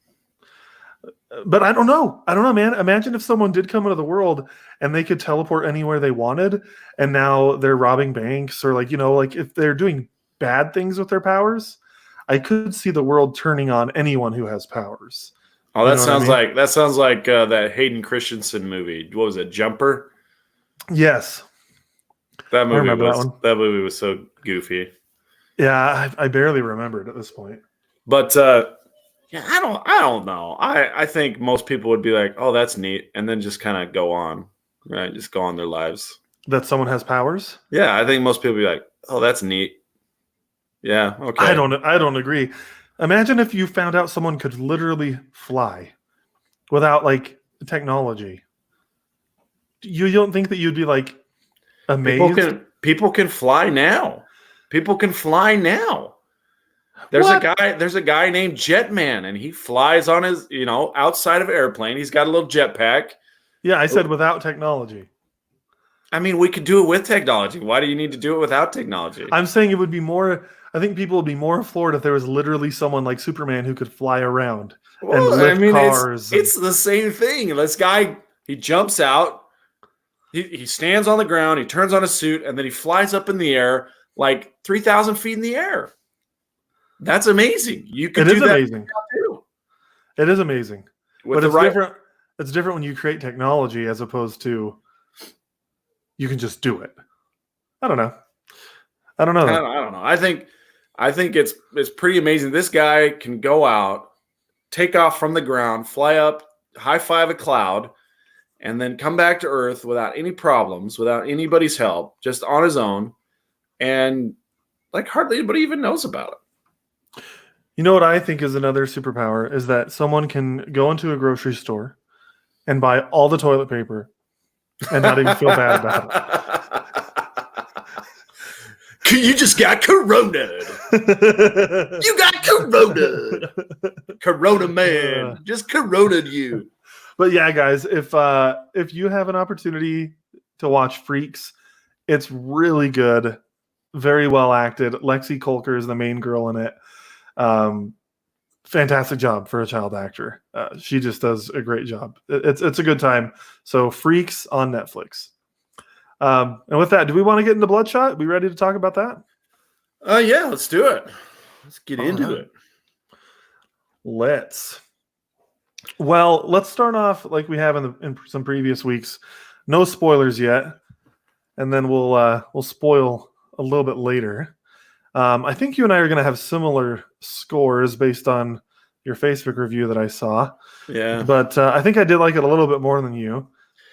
But I don't know, man. Imagine if someone did come into the world and they could teleport anywhere they wanted, and now they're robbing banks or like if they're doing bad things with their powers. I could see the world turning on anyone who has powers. Oh, that sounds like that Hayden Christensen movie. What was it, Jumper? Yes, that movie was so goofy. Yeah, I barely remembered at this point. But yeah, I don't know. I think most people would be like, "Oh, that's neat," and then just kind of go on, right? Just go on their lives. That someone has powers? Yeah, I think most people would be like, "Oh, that's neat." Yeah, okay. I don't agree. Imagine if you found out someone could literally fly without like technology. You don't think that you'd be like amazed? People can fly now. People can fly now. What? There's a guy named Jetman, and he flies on his, outside of airplane. He's got a little jetpack. Yeah, I said without technology. I mean, we could do it with technology. Why do you need to do it without technology? I'm saying it would be more. I think people would be more floored if there was literally someone like Superman who could fly around and Well, I lift mean, cars. it's the same thing. This guy, he jumps out, he stands on the ground, he turns on a suit, and then he flies up in the air like 3,000 feet in the air. That's amazing. You could do that amazing. too. It is amazing, but it's right. different. It's different when you create technology as opposed to you can just do it. I don't know. I don't know. I don't know. I think it's pretty amazing. This guy can go out, take off from the ground, fly up, high five a cloud, and then come back to Earth without any problems, without anybody's help, just on his own, and like hardly anybody even knows about it. You know what I think is another superpower is that someone can go into a grocery store and buy all the toilet paper and not even feel bad about it. You just got corona. You got corona. Corona man. Just coronaed you. But yeah, guys, if you have an opportunity to watch Freaks, it's really good. Very well acted. Lexi Kolker is the main girl in it. Fantastic job for a child actor. She just does a great job. It's a good time. So Freaks on Netflix. And with that, do we want to get into Bloodshot? We ready to talk about that? Yeah, let's do it. Let's get into it. Let's start off like we have in some previous weeks. No spoilers yet, and then we'll spoil a little bit later. I think you and I are going to have similar scores based on your Facebook review that I saw. Yeah. But I think I did like it a little bit more than you.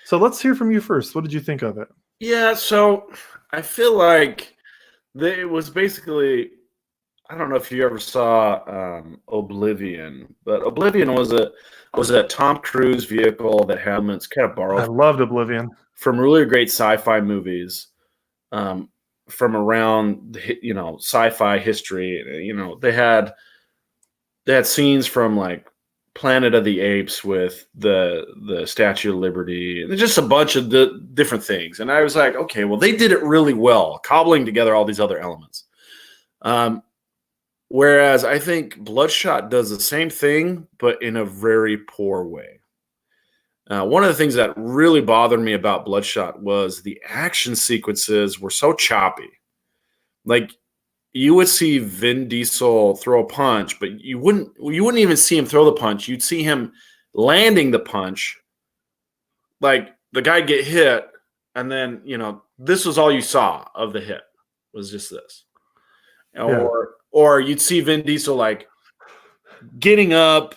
So let's hear from you first. What did you think of it? Yeah, so I feel like it was basically, I don't know if you ever saw Oblivion, but Oblivion was a Tom Cruise vehicle that had elements kind of borrowed. I loved Oblivion. From really great sci-fi movies. From around sci-fi history. They had scenes from like Planet of the Apes with the Statue of Liberty and just a bunch of the different things. And I was like, okay, well, they did it really well, cobbling together all these other elements. Whereas I think Bloodshot does the same thing, but in a very poor way. One of the things that really bothered me about Bloodshot was the action sequences were so choppy. Like you would see Vin Diesel throw a punch, but you wouldn't even see him throw the punch. You'd see him landing the punch. Like the guy get hit, and then this was all you saw of the hit was just this. Yeah. Or you'd see Vin Diesel like getting up,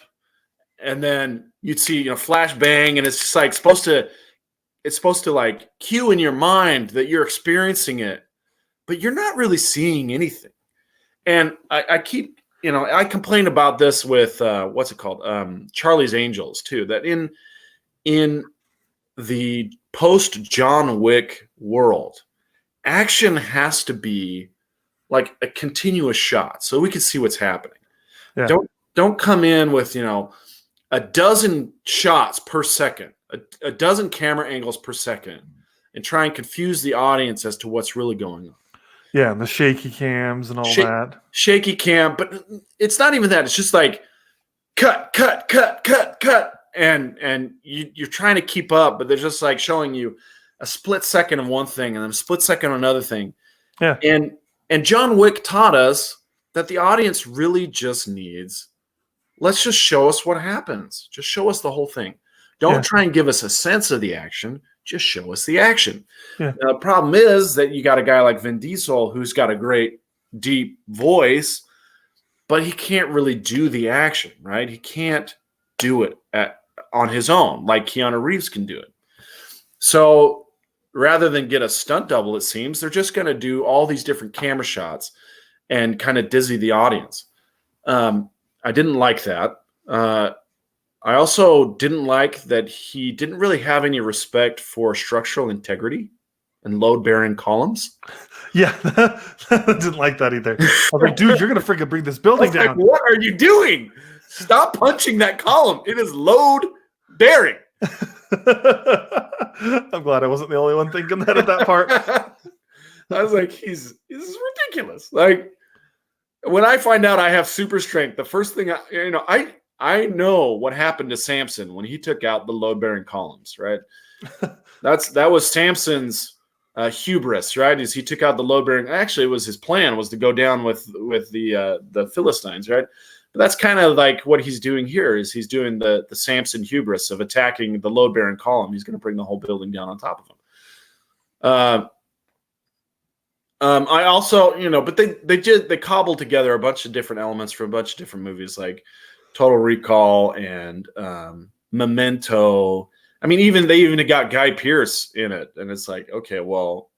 and then you'd see flash bang, and it's just like supposed to like cue in your mind that you're experiencing it, but you're not really seeing anything. And I keep I complain about this with what's it called, Charlie's Angels too. That in the post John Wick world, action has to be like a continuous shot so we can see what's happening. Yeah. Don't come in with a dozen shots per second, a dozen camera angles per second, and try and confuse the audience as to what's really going on. Yeah, and the shaky cams and all that. Shaky cam, but it's not even that. It's just like cut, and you're trying to keep up, but they're just like showing you a split second of one thing and then a split second of another thing. Yeah, and John Wick taught us that the audience really just needs. Let's just show us what happens. Just show us the whole thing. Don't try and give us a sense of the action. Just show us the action. Yeah. Now, the problem is that you got a guy like Vin Diesel who's got a great deep voice, but he can't really do the action, right? He can't do it on his own like Keanu Reeves can do it. So rather than get a stunt double, it seems, they're just going to do all these different camera shots and kind of dizzy the audience. I didn't like that. I also didn't like that he didn't really have any respect for structural integrity and load-bearing columns. Yeah, I didn't like that either. I was like, dude, you're going to freaking bring this building down. Like, what are you doing? Stop punching that column. It is load-bearing. I'm glad I wasn't the only one thinking that at that part. I was like, this is ridiculous. Like, when I find out I have super strength, the first thing I know what happened to Samson when he took out the load-bearing columns, right? That was Samson's hubris, right? As he took out the load-bearing. Actually, it was his plan was to go down with the Philistines, right? But that's kind of like what he's doing here. Is he's doing the Samson hubris of attacking the load-bearing column. He's going to bring the whole building down on top of him. I also, but they cobbled together a bunch of different elements from a bunch of different movies, like Total Recall and Memento. I mean, they even got Guy Pearce in it, and it's like, okay, well,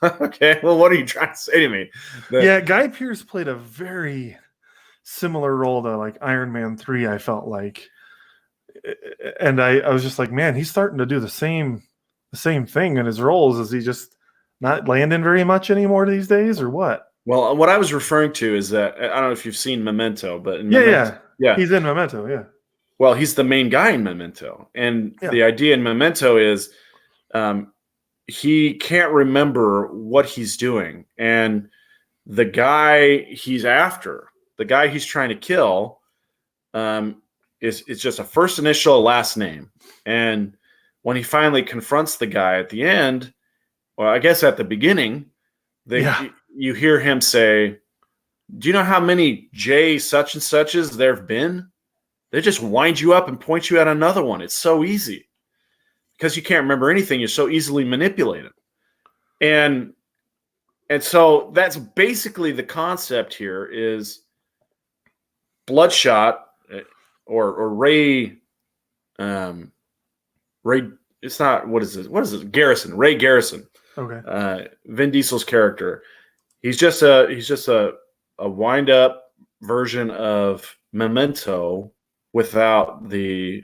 what are you trying to say to me? Guy Pearce played a very similar role to like Iron Man 3, I felt like, and I was just like, man, he's starting to do the same thing in his roles. Is he just not landing very much anymore these days, or what? Well, what I was referring to is that I don't know if you've seen Memento, but yeah, he's in Memento, yeah. Well, he's the main guy in Memento, and the idea in Memento is he can't remember what he's doing, and the guy he's after, the guy he's trying to kill, is just a first initial, last name, and when he finally confronts the guy at the end, well, I guess at the beginning, you hear him say, "Do you know how many J such and suches there have been? They just wind you up and point you at another one. It's so easy because you can't remember anything. You're so easily manipulated." And so that's basically the concept here is Bloodshot or Ray. Ray. It's not. What is this? What is it? Garrison. Ray Garrison. Okay. Vin Diesel's character. He's just a wind up version of Memento without the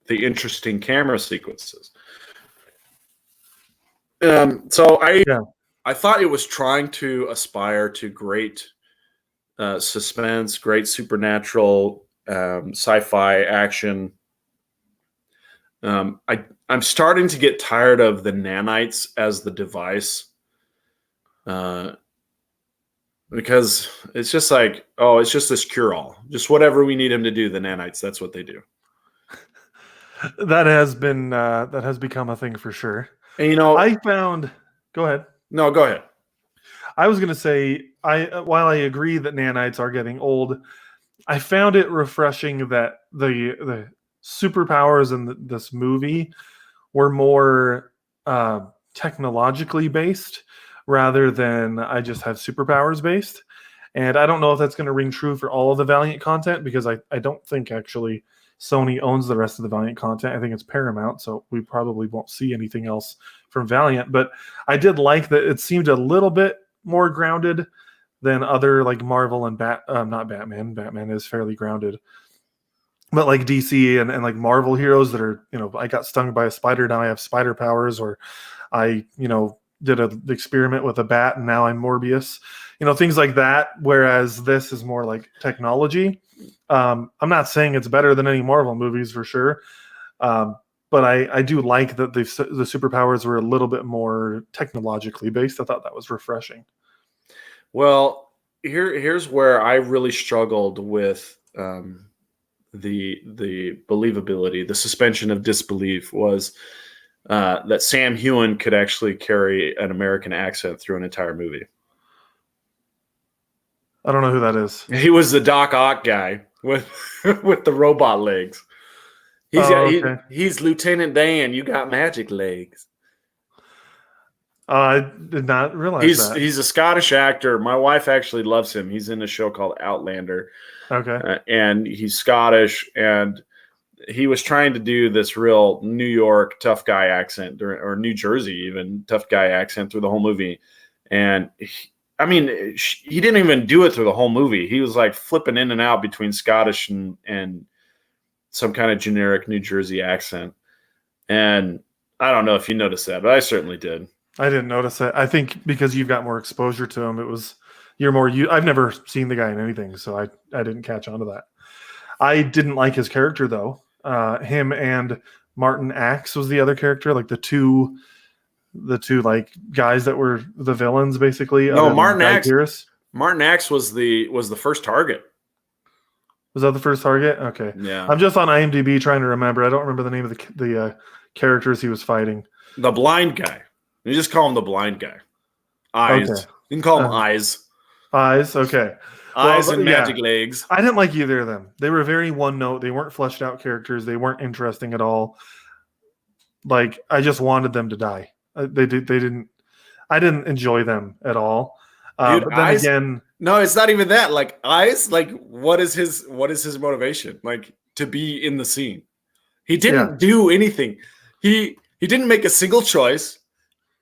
interesting camera sequences. So I thought it was trying to aspire to great suspense, great supernatural sci-fi action. I'm starting to get tired of the nanites as the device, because it's just like, oh, it's just this cure-all. Just whatever we need him to do, the nanites, that's what they do. That has become a thing for sure. And I found. Go ahead. No, go ahead. I was going to say, while I agree that nanites are getting old, I found it refreshing that the superpowers in this movie were more technologically based rather than I just have superpowers based. And I don't know if that's going to ring true for all of the Valiant content, because I don't think actually Sony owns the rest of the Valiant content. I think it's Paramount, so we probably won't see anything else from Valiant. But I did like that it seemed a little bit more grounded than other like Marvel and not Batman. Batman is fairly grounded. But like DC and like Marvel heroes that are, I got stung by a spider, now I have spider powers, or I, did an experiment with a bat and now I'm Morbius, things like that. Whereas this is more like technology. I'm not saying it's better than any Marvel movies for sure. But I do like that the superpowers were a little bit more technologically based. I thought that was refreshing. Well, here's where I really struggled with the believability, the suspension of disbelief was that Sam Heughan could actually carry an American accent through an entire movie. I don't know who that is. He was the Doc Ock guy with the robot legs. He's Lieutenant Dan. You got magic legs. I did not realize that. He's a Scottish actor. My wife actually loves him. He's in a show called Outlander, Okay. and he's Scottish. And he was trying to do this real New York tough guy accent, or New Jersey even tough guy accent through the whole movie. And he didn't even do it through the whole movie. He was like flipping in and out between Scottish and some kind of generic New Jersey accent. And I don't know if you noticed that, but I certainly did. I didn't notice it. I think because you've got more exposure to him, I've never seen the guy in anything, so I didn't catch on to that. I didn't like his character though. Him and Martin Axe was the other character, like the two like guys that were the villains basically. No, Martin Axe. Pierce. Martin Axe was the first target. Was that the first target? Okay. Yeah. I'm just on IMDb trying to remember. I don't remember the name of the characters he was fighting. The blind guy. You just call him the blind guy. Eyes. Okay. You can call him Eyes. Eyes. Okay. Eyes and magic legs. I didn't like either of them. They were very one note. They weren't fleshed out characters. They weren't interesting at all. Like I just wanted them to die. They didn't. I didn't enjoy them at all. Dude, but then Eyes, again, no, it's not even that. Like Eyes, like what is his motivation? Like to be in the scene. He didn't do anything. He didn't make a single choice.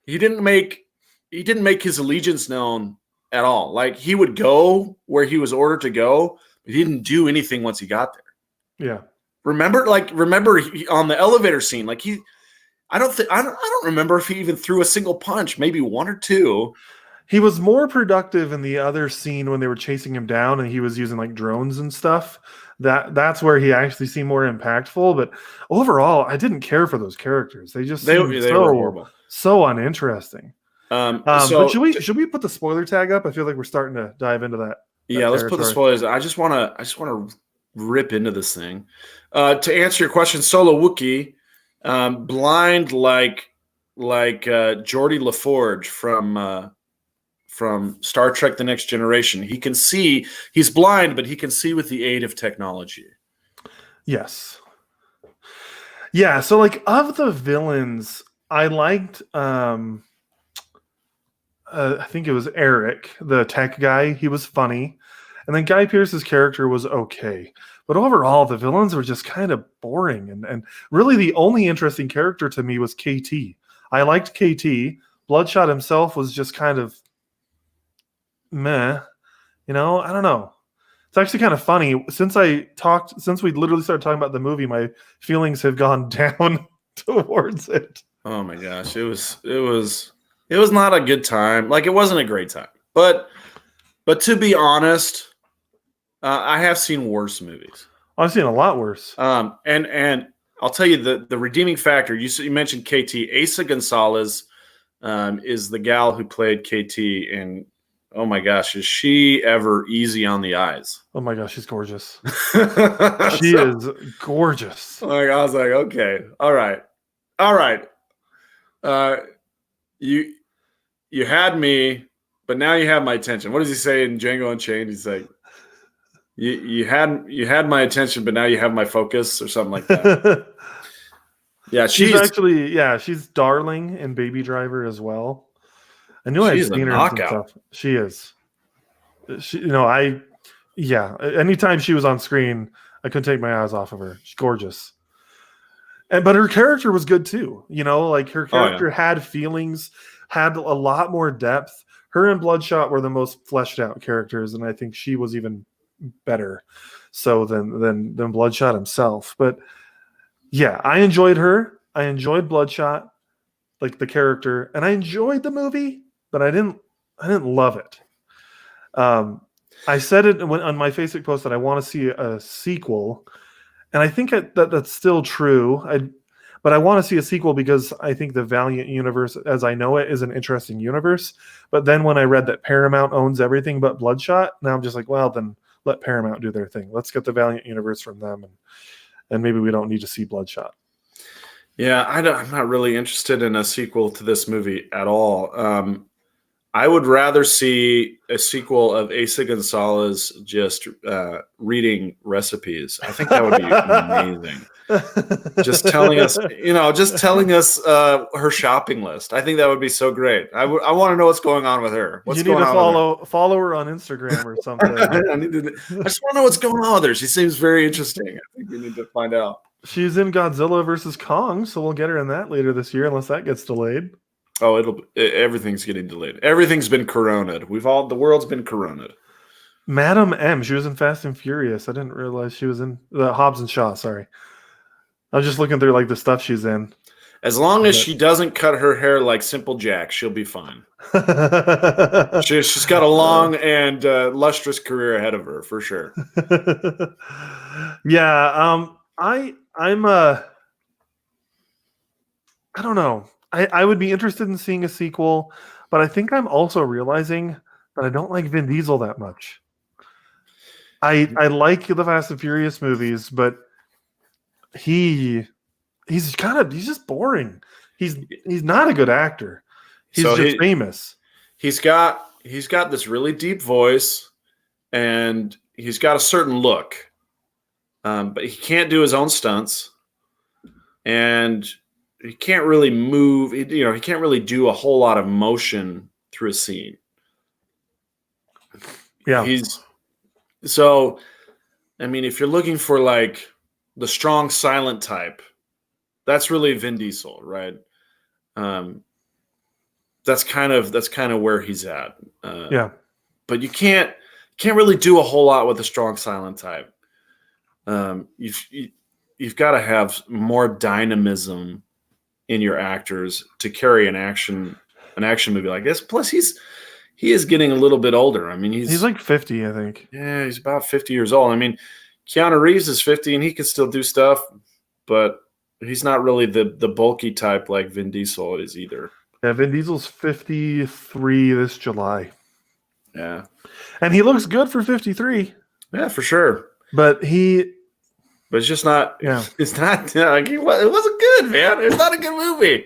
He didn't make his allegiance known at all. Like he would go where he was ordered to go, but he didn't do anything once he got there. Yeah. Remember on the elevator scene, like I don't remember if he even threw a single punch, maybe one or two. He was more productive in the other scene when they were chasing him down and he was using like drones and stuff. That's where he actually seemed more impactful. But overall, I didn't care for those characters. They were horrible. So uninteresting. But should we put the spoiler tag up? I feel like we're starting to dive into that. Yeah, let's put the spoilers. I just want to rip into this thing. To answer your question, Solo Wookiee, blind like Geordie LaForge from Star Trek: The Next Generation. He can see. He's blind, but he can see with the aid of technology. Yes. Yeah. So, like, of the villains, I liked. I think it was Eric, the tech guy. He was funny, and then Guy Pearce's character was okay. But overall, the villains were just kind of boring, and really the only interesting character to me was KT. I liked KT. Bloodshot himself was just kind of meh. I don't know. It's actually kind of funny. Since we literally started talking about the movie, my feelings have gone down towards it. Oh my gosh, it was not a good time. Like it wasn't a great time. But to be honest, I have seen worse movies. I've seen a lot worse. And I'll tell you the redeeming factor. You mentioned KT. Asa Gonzalez is the gal who played KT, and oh my gosh, is she ever easy on the eyes? Oh my gosh, she's gorgeous. She is gorgeous. Like I was like, okay, all right. You had me, but now you have my attention. What does he say in Django Unchained? He's like, you had my attention, but now you have my focus, or something like that. Yeah, she's darling in Baby Driver as well. I knew I'd seen her in some stuff. She is. Anytime she was on screen, I couldn't take my eyes off of her. She's gorgeous. But her character was good too. Like her character had feelings, had a lot more depth. Her and Bloodshot were the most fleshed out characters, and I think she was even better so than Bloodshot himself. But yeah, I enjoyed her. I enjoyed Bloodshot, like the character, and I enjoyed the movie, but I didn't love it. I said it on my Facebook post that I want to see a sequel, and I think that's still true. But I want to see a sequel because I think the Valiant universe, as I know it, is an interesting universe. But then when I read that Paramount owns everything but Bloodshot, now I'm just like, well, then let Paramount do their thing. Let's get the Valiant universe from them, and maybe we don't need to see Bloodshot. Yeah, I'm not really interested in a sequel to this movie at all. I would rather see a sequel of Asa Gonzalez just reading recipes. I think that would be amazing. just telling us, her shopping list. I think that would be so great. I want to know what's going on with her. What's You need going to on with follow her on Instagram or something. her? I just want to know what's going on with her. She seems very interesting. I think we need to find out. She's in Godzilla versus Kong, so we'll get her in that later this year, unless that gets delayed. Oh, everything's getting delayed. Everything's been coroned. The world's been coroned. Madam M, she was in Fast and Furious. I didn't realize she was in the Hobbs and Shaw. Sorry, I was just looking through like the stuff she's in. As long as she doesn't cut her hair like Simple Jack, she'll be fine. She's got a long and lustrous career ahead of her for sure. Yeah, I don't know. I would be interested in seeing a sequel, but I think I'm also realizing that I don't like Vin Diesel that much. I like the Fast and Furious movies, but he's just boring. He's not a good actor. He's just famous. He's got this really deep voice, and he's got a certain look, but he can't do his own stunts, and he can't really move. He can't really do a whole lot of motion through a scene. Yeah. So, I mean, if you're looking for like the strong silent type, that's really Vin Diesel, right? That's kind of where he's at. Yeah. But you can't really do a whole lot with a strong silent type. You've got to have more dynamism in your actors to carry an action movie like this. Plus, he is getting a little bit older. I mean, he's like 50, I think. Yeah, he's about 50 years old. I mean, Keanu Reeves is 50 and he can still do stuff, but he's not really the bulky type like Vin Diesel is either. Yeah, Vin Diesel's 53 this July. Yeah. And he looks good for 53. Yeah, for sure. But it's just not. Yeah. It's not. It wasn't good, man. It's not a good movie.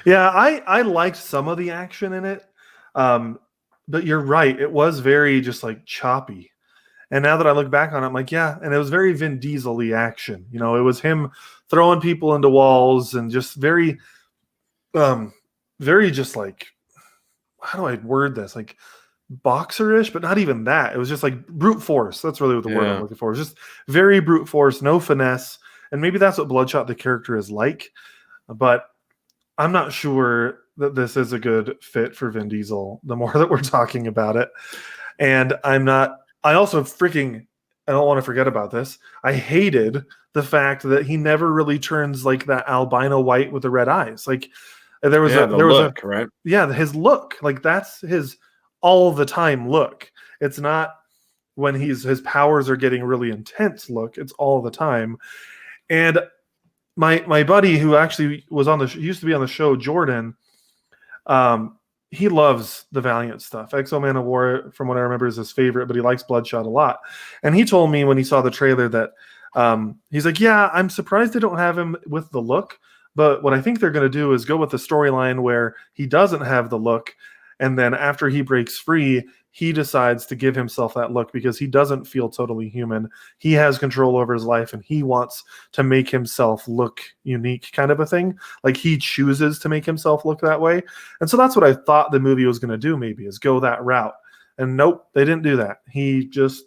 Yeah, I liked some of the action in it. But you're right. It was very just like choppy. And now that I look back on it, I'm like, yeah. And it was very Vin Diesel-y action. It was him throwing people into walls and just very just like, how do I word this? Like boxer-ish, but not even that. It was just like brute force. That's really what the word I'm looking for. It was just very brute force, no finesse. And maybe that's what Bloodshot, the character, is like. But I'm not sure that this is a good fit for Vin Diesel the more that we're talking about it. And I also I don't want to forget about this. I hated the fact that he never really turns like that albino white with the red eyes. Like there was right? Yeah, his look. Like that's his all the time look. It's not when his powers are getting really intense look. It's all the time. And my buddy who actually used to be on the show, Jordan, he loves the Valiant stuff. Exo Man of War, from what I remember, is his favorite, but he likes Bloodshot a lot. And he told me when he saw the trailer that he's like, yeah, I'm surprised they don't have him with the look, but what I think they're going to do is go with the storyline where he doesn't have the look, and then after he breaks free, he decides to give himself that look because he doesn't feel totally human. He has control over his life, and he wants to make himself look unique, kind of a thing. Like he chooses to make himself look that way. And so that's what I thought the movie was going to do, maybe, is go that route. And nope, they didn't do that. He just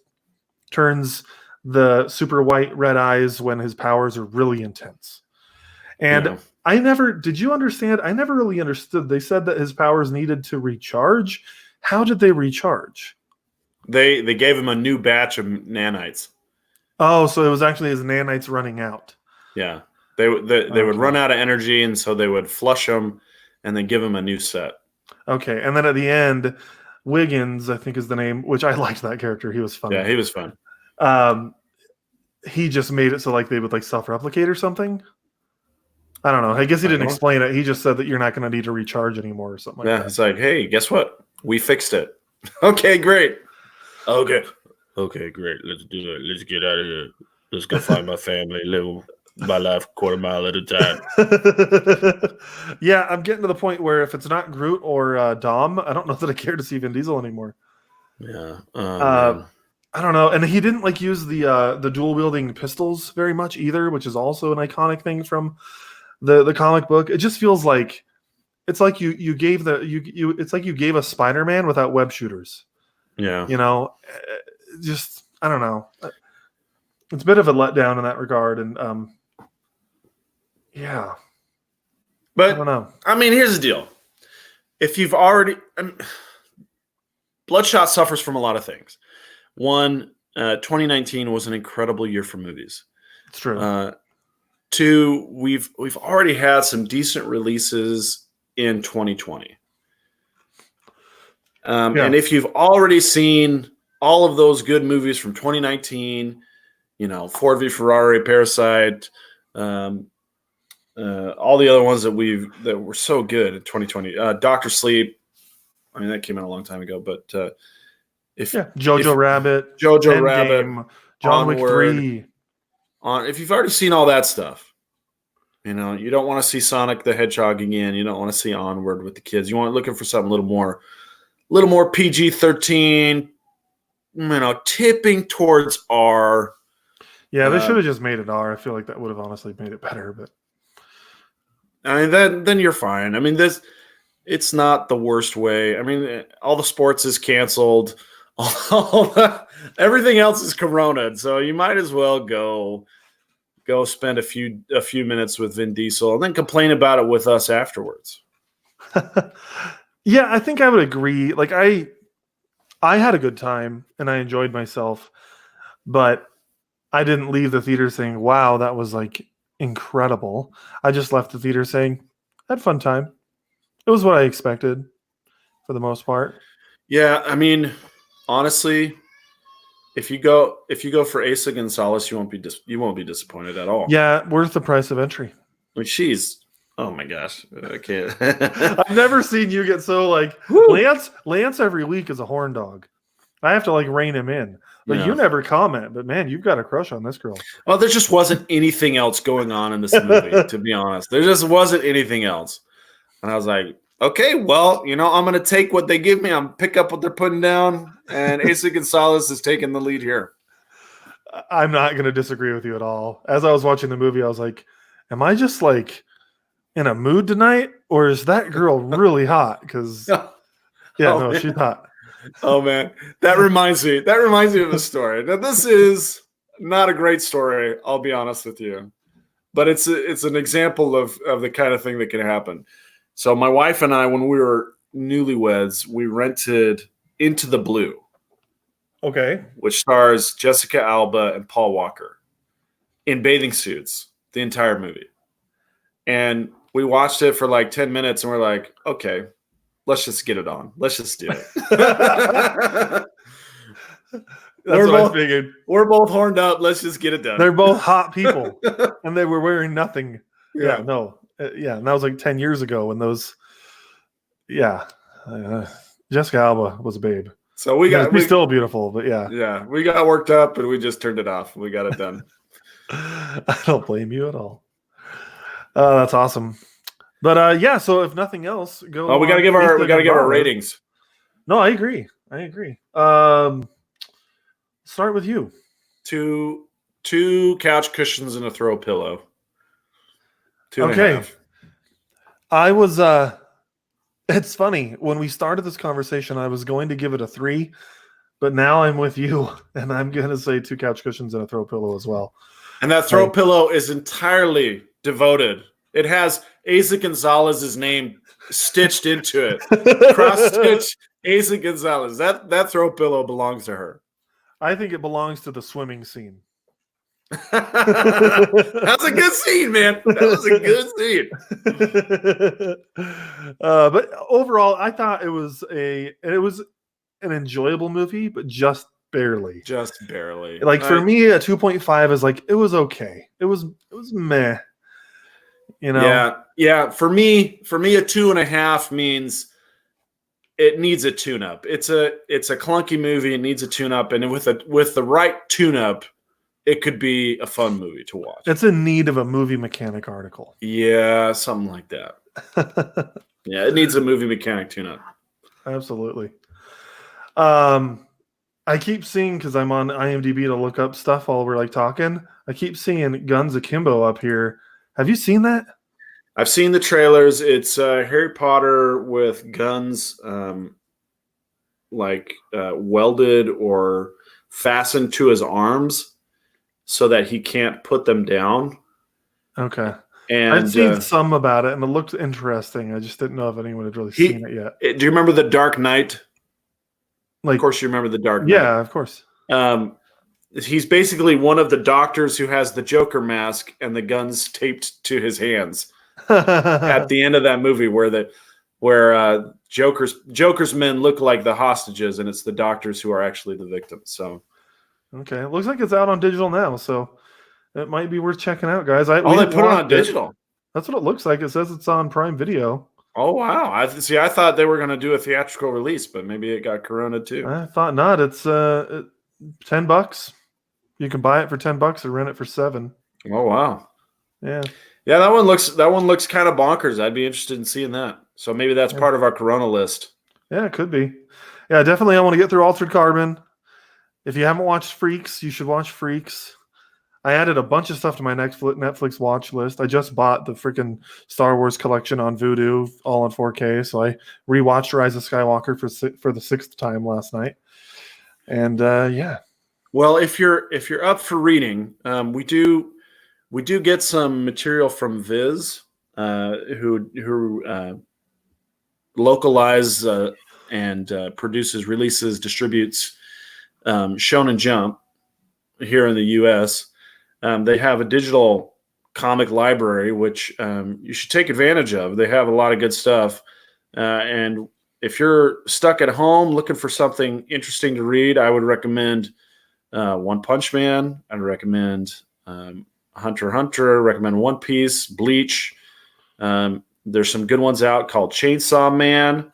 turns the super white red eyes when his powers are really intense. And did you understand? I never really understood. They said that his powers needed to recharge. How did they recharge? They gave him a new batch of nanites. Oh, so it was actually his nanites running out. Yeah. They would run out of energy, and so they would flush them and then give him a new set. Okay. And then at the end, Wiggins, I think is the name, which I liked that character. He was fun. Yeah, he was fun. He just made it so like they would like self-replicate or something. I don't know. I guess he didn't explain it. He just said that you're not going to need to recharge anymore or something like that. It's like, hey, guess what? We fixed it. Okay, great. Okay, great. Let's do it. Let's get out of here. Let's go find my family, live my life a quarter mile at a time. Yeah, I'm getting to the point where if it's not Groot or Dom, I don't know that I care to see Vin Diesel anymore. Yeah. I don't know, and he didn't like use the dual wielding pistols very much either, which is also an iconic thing from the comic book. It just feels like it's like you gave it's like you gave a Spider-Man without web shooters. Yeah. Just I don't know. It's a bit of a letdown in that regard, and yeah, But I don't know. I mean, here's the deal: if you've already, Bloodshot suffers from a lot of things. One, 2019 was an incredible year for movies. It's true. Two, we've already had some decent releases in 2020. And if you've already seen all of those good movies from 2019, Ford v Ferrari, Parasite, all the other ones that were so good in 2020, Doctor Sleep. I mean, that came out a long time ago, but Jojo Rabbit, Rabbit, John Wick 3. If you've already seen all that stuff, you don't want to see Sonic the Hedgehog again. You don't want to see Onward with the kids. You want looking for something a little more PG-13, tipping towards R. Yeah, they should have just made it R. I feel like that would have honestly made it better, but I mean, then you're fine. I mean, it's not the worst way. I mean, all the sports is canceled. Everything else is Corona, so you might as well go spend a few minutes with Vin Diesel and then complain about it with us afterwards. Yeah, I think I would agree. Like I had a good time and I enjoyed myself, but I didn't leave the theater saying, "Wow, that was like incredible." I just left the theater saying, "I had a fun time." It was what I expected for the most part. Yeah, I mean, honestly, if you go for Asa Gonzalez, you won't be disappointed at all. Yeah, worth the price of entry. I mean, oh my gosh, I can't. I've never seen you get so like Lance every week is a horn dog. I have to like rein him in. But you never comment. But man, you've got a crush on this girl. Well, there just wasn't anything else going on in this movie, to be honest. There just wasn't anything else. And I was like, okay, well, I'm going to take what they give me. I'm pick up what they're putting down. And Asa Gonzalez is taking the lead here. I'm not going to disagree with you at all. As I was watching the movie, I was like, am I just like in a mood tonight? Or is that girl really hot? Because, she's hot. Oh, man. That reminds me of a story. Now, this is not a great story, I'll be honest with you. But it's an example of the kind of thing that can happen. So my wife and I, when we were newlyweds, we rented Into the Blue. Okay. Which stars Jessica Alba and Paul Walker in bathing suits, the entire movie. And we watched it for like 10 minutes and we're like, okay, let's just get it on. Let's just do it. That's what I figured. We're both horned up. Let's just get it done. They're both hot people. And they were wearing nothing. Yeah, no. And that was like 10 years ago when those, Jessica Alba was a babe. So we're still beautiful, but yeah. Yeah, we got worked up and we just turned it off. We got it done. I don't blame you at all. That's awesome. But so if nothing else, go. Oh, we got to give our ratings. No, I agree. Start with you. Two couch cushions and a throw pillow. 2.5. I was it's funny. When we started this conversation, I was going to give it a 3, but now I'm with you and I'm going to say 2 couch cushions and a throw pillow as well. And that throw pillow is entirely devoted. It has Asa Gonzalez's name stitched into it. Cross-stitch Asa Gonzalez. That throw pillow belongs to her. I think it belongs to the swimming scene. That's a good scene, man. That was a good scene. But overall, I thought it was an enjoyable movie, but just barely. Just barely. Like for me, a 2.5 is like it was okay. It was meh. Yeah. For me, a 2.5 means it needs a tune-up. It's a clunky movie. It needs a tune-up, and with the right tune-up, it could be a fun movie to watch. It's in need of a movie mechanic article. Yeah, something like that. Yeah, it needs a movie mechanic tune-up. Absolutely. I keep seeing, because I'm on IMDb to look up stuff while we're like talking. I keep seeing Guns Akimbo up here. Have you seen that? I've seen the trailers. It's Harry Potter with guns, welded or fastened to his arms so that he can't put them down. Okay. I'd And seen some about it, and it looked interesting. I just didn't know if anyone had really seen it yet. do you remember The Dark Knight? Like, Of course, you remember The Dark Knight. yeah, of course. He's basically one of the doctors who has the Joker mask and the guns taped to his hands at the end of that movie, where Joker's men look like the hostages, and it's the doctors who are actually the victims. So, okay, it looks like it's out on digital now, so it might be worth checking out, guys. they put it on digital. That's what it looks like. It says it's on Prime Video. Oh wow! I thought they were going to do a theatrical release, but maybe it got Corona too. I thought not. It's $10. You can buy it for $10 or rent it for $7. Oh wow! Yeah. Yeah, that one looks kind of bonkers. I'd be interested in seeing that. So maybe that's part of our Corona list. Yeah, it could be. Yeah, definitely. I want to get through Altered Carbon. If you haven't watched Freaks, you should watch Freaks. I added a bunch of stuff to my Netflix watch list. I just bought the freaking Star Wars collection on Vudu, all in 4K. So I rewatched Rise of Skywalker for the 6th time last night. And yeah. Well, if you're up for reading, we do get some material from Viz, who localize and produces, releases, distributes Shonen Jump here in the U.S. They have a digital comic library, which you should take advantage of. They have a lot of good stuff. And if you're stuck at home looking for something interesting to read, I would recommend One Punch Man. I'd recommend Hunter x Hunter. Recommend One Piece, Bleach. There's some good ones out called Chainsaw Man,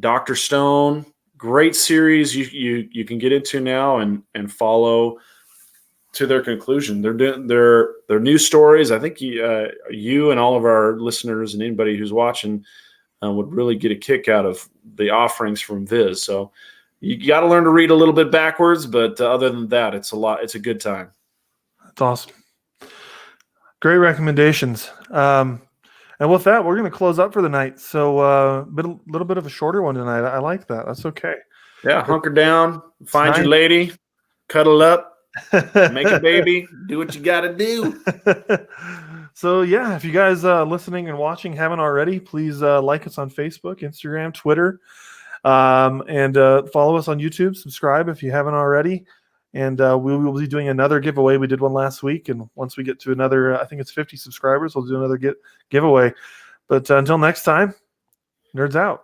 Dr. Stone. Great series you can get into now and follow to their conclusion. They're doing their news stories. I think you and all of our listeners and anybody who's watching would really get a kick out of the offerings from Viz. So you got to learn to read a little bit backwards, but other than that, it's a good time. That's awesome. Great recommendations. And with that, we're going to close up for the night. So a little bit of a shorter one tonight. I like that. That's okay. Yeah, hunker down, find your lady, cuddle up, make a baby, do what you got to do. So yeah, if you guys listening and watching haven't already, please like us on Facebook, Instagram, Twitter, and follow us on YouTube. Subscribe if you haven't already. And we will be doing another giveaway. We did one last week, and once we get to another, I think it's 50 subscribers, we'll do another giveaway. But until next time, nerds out.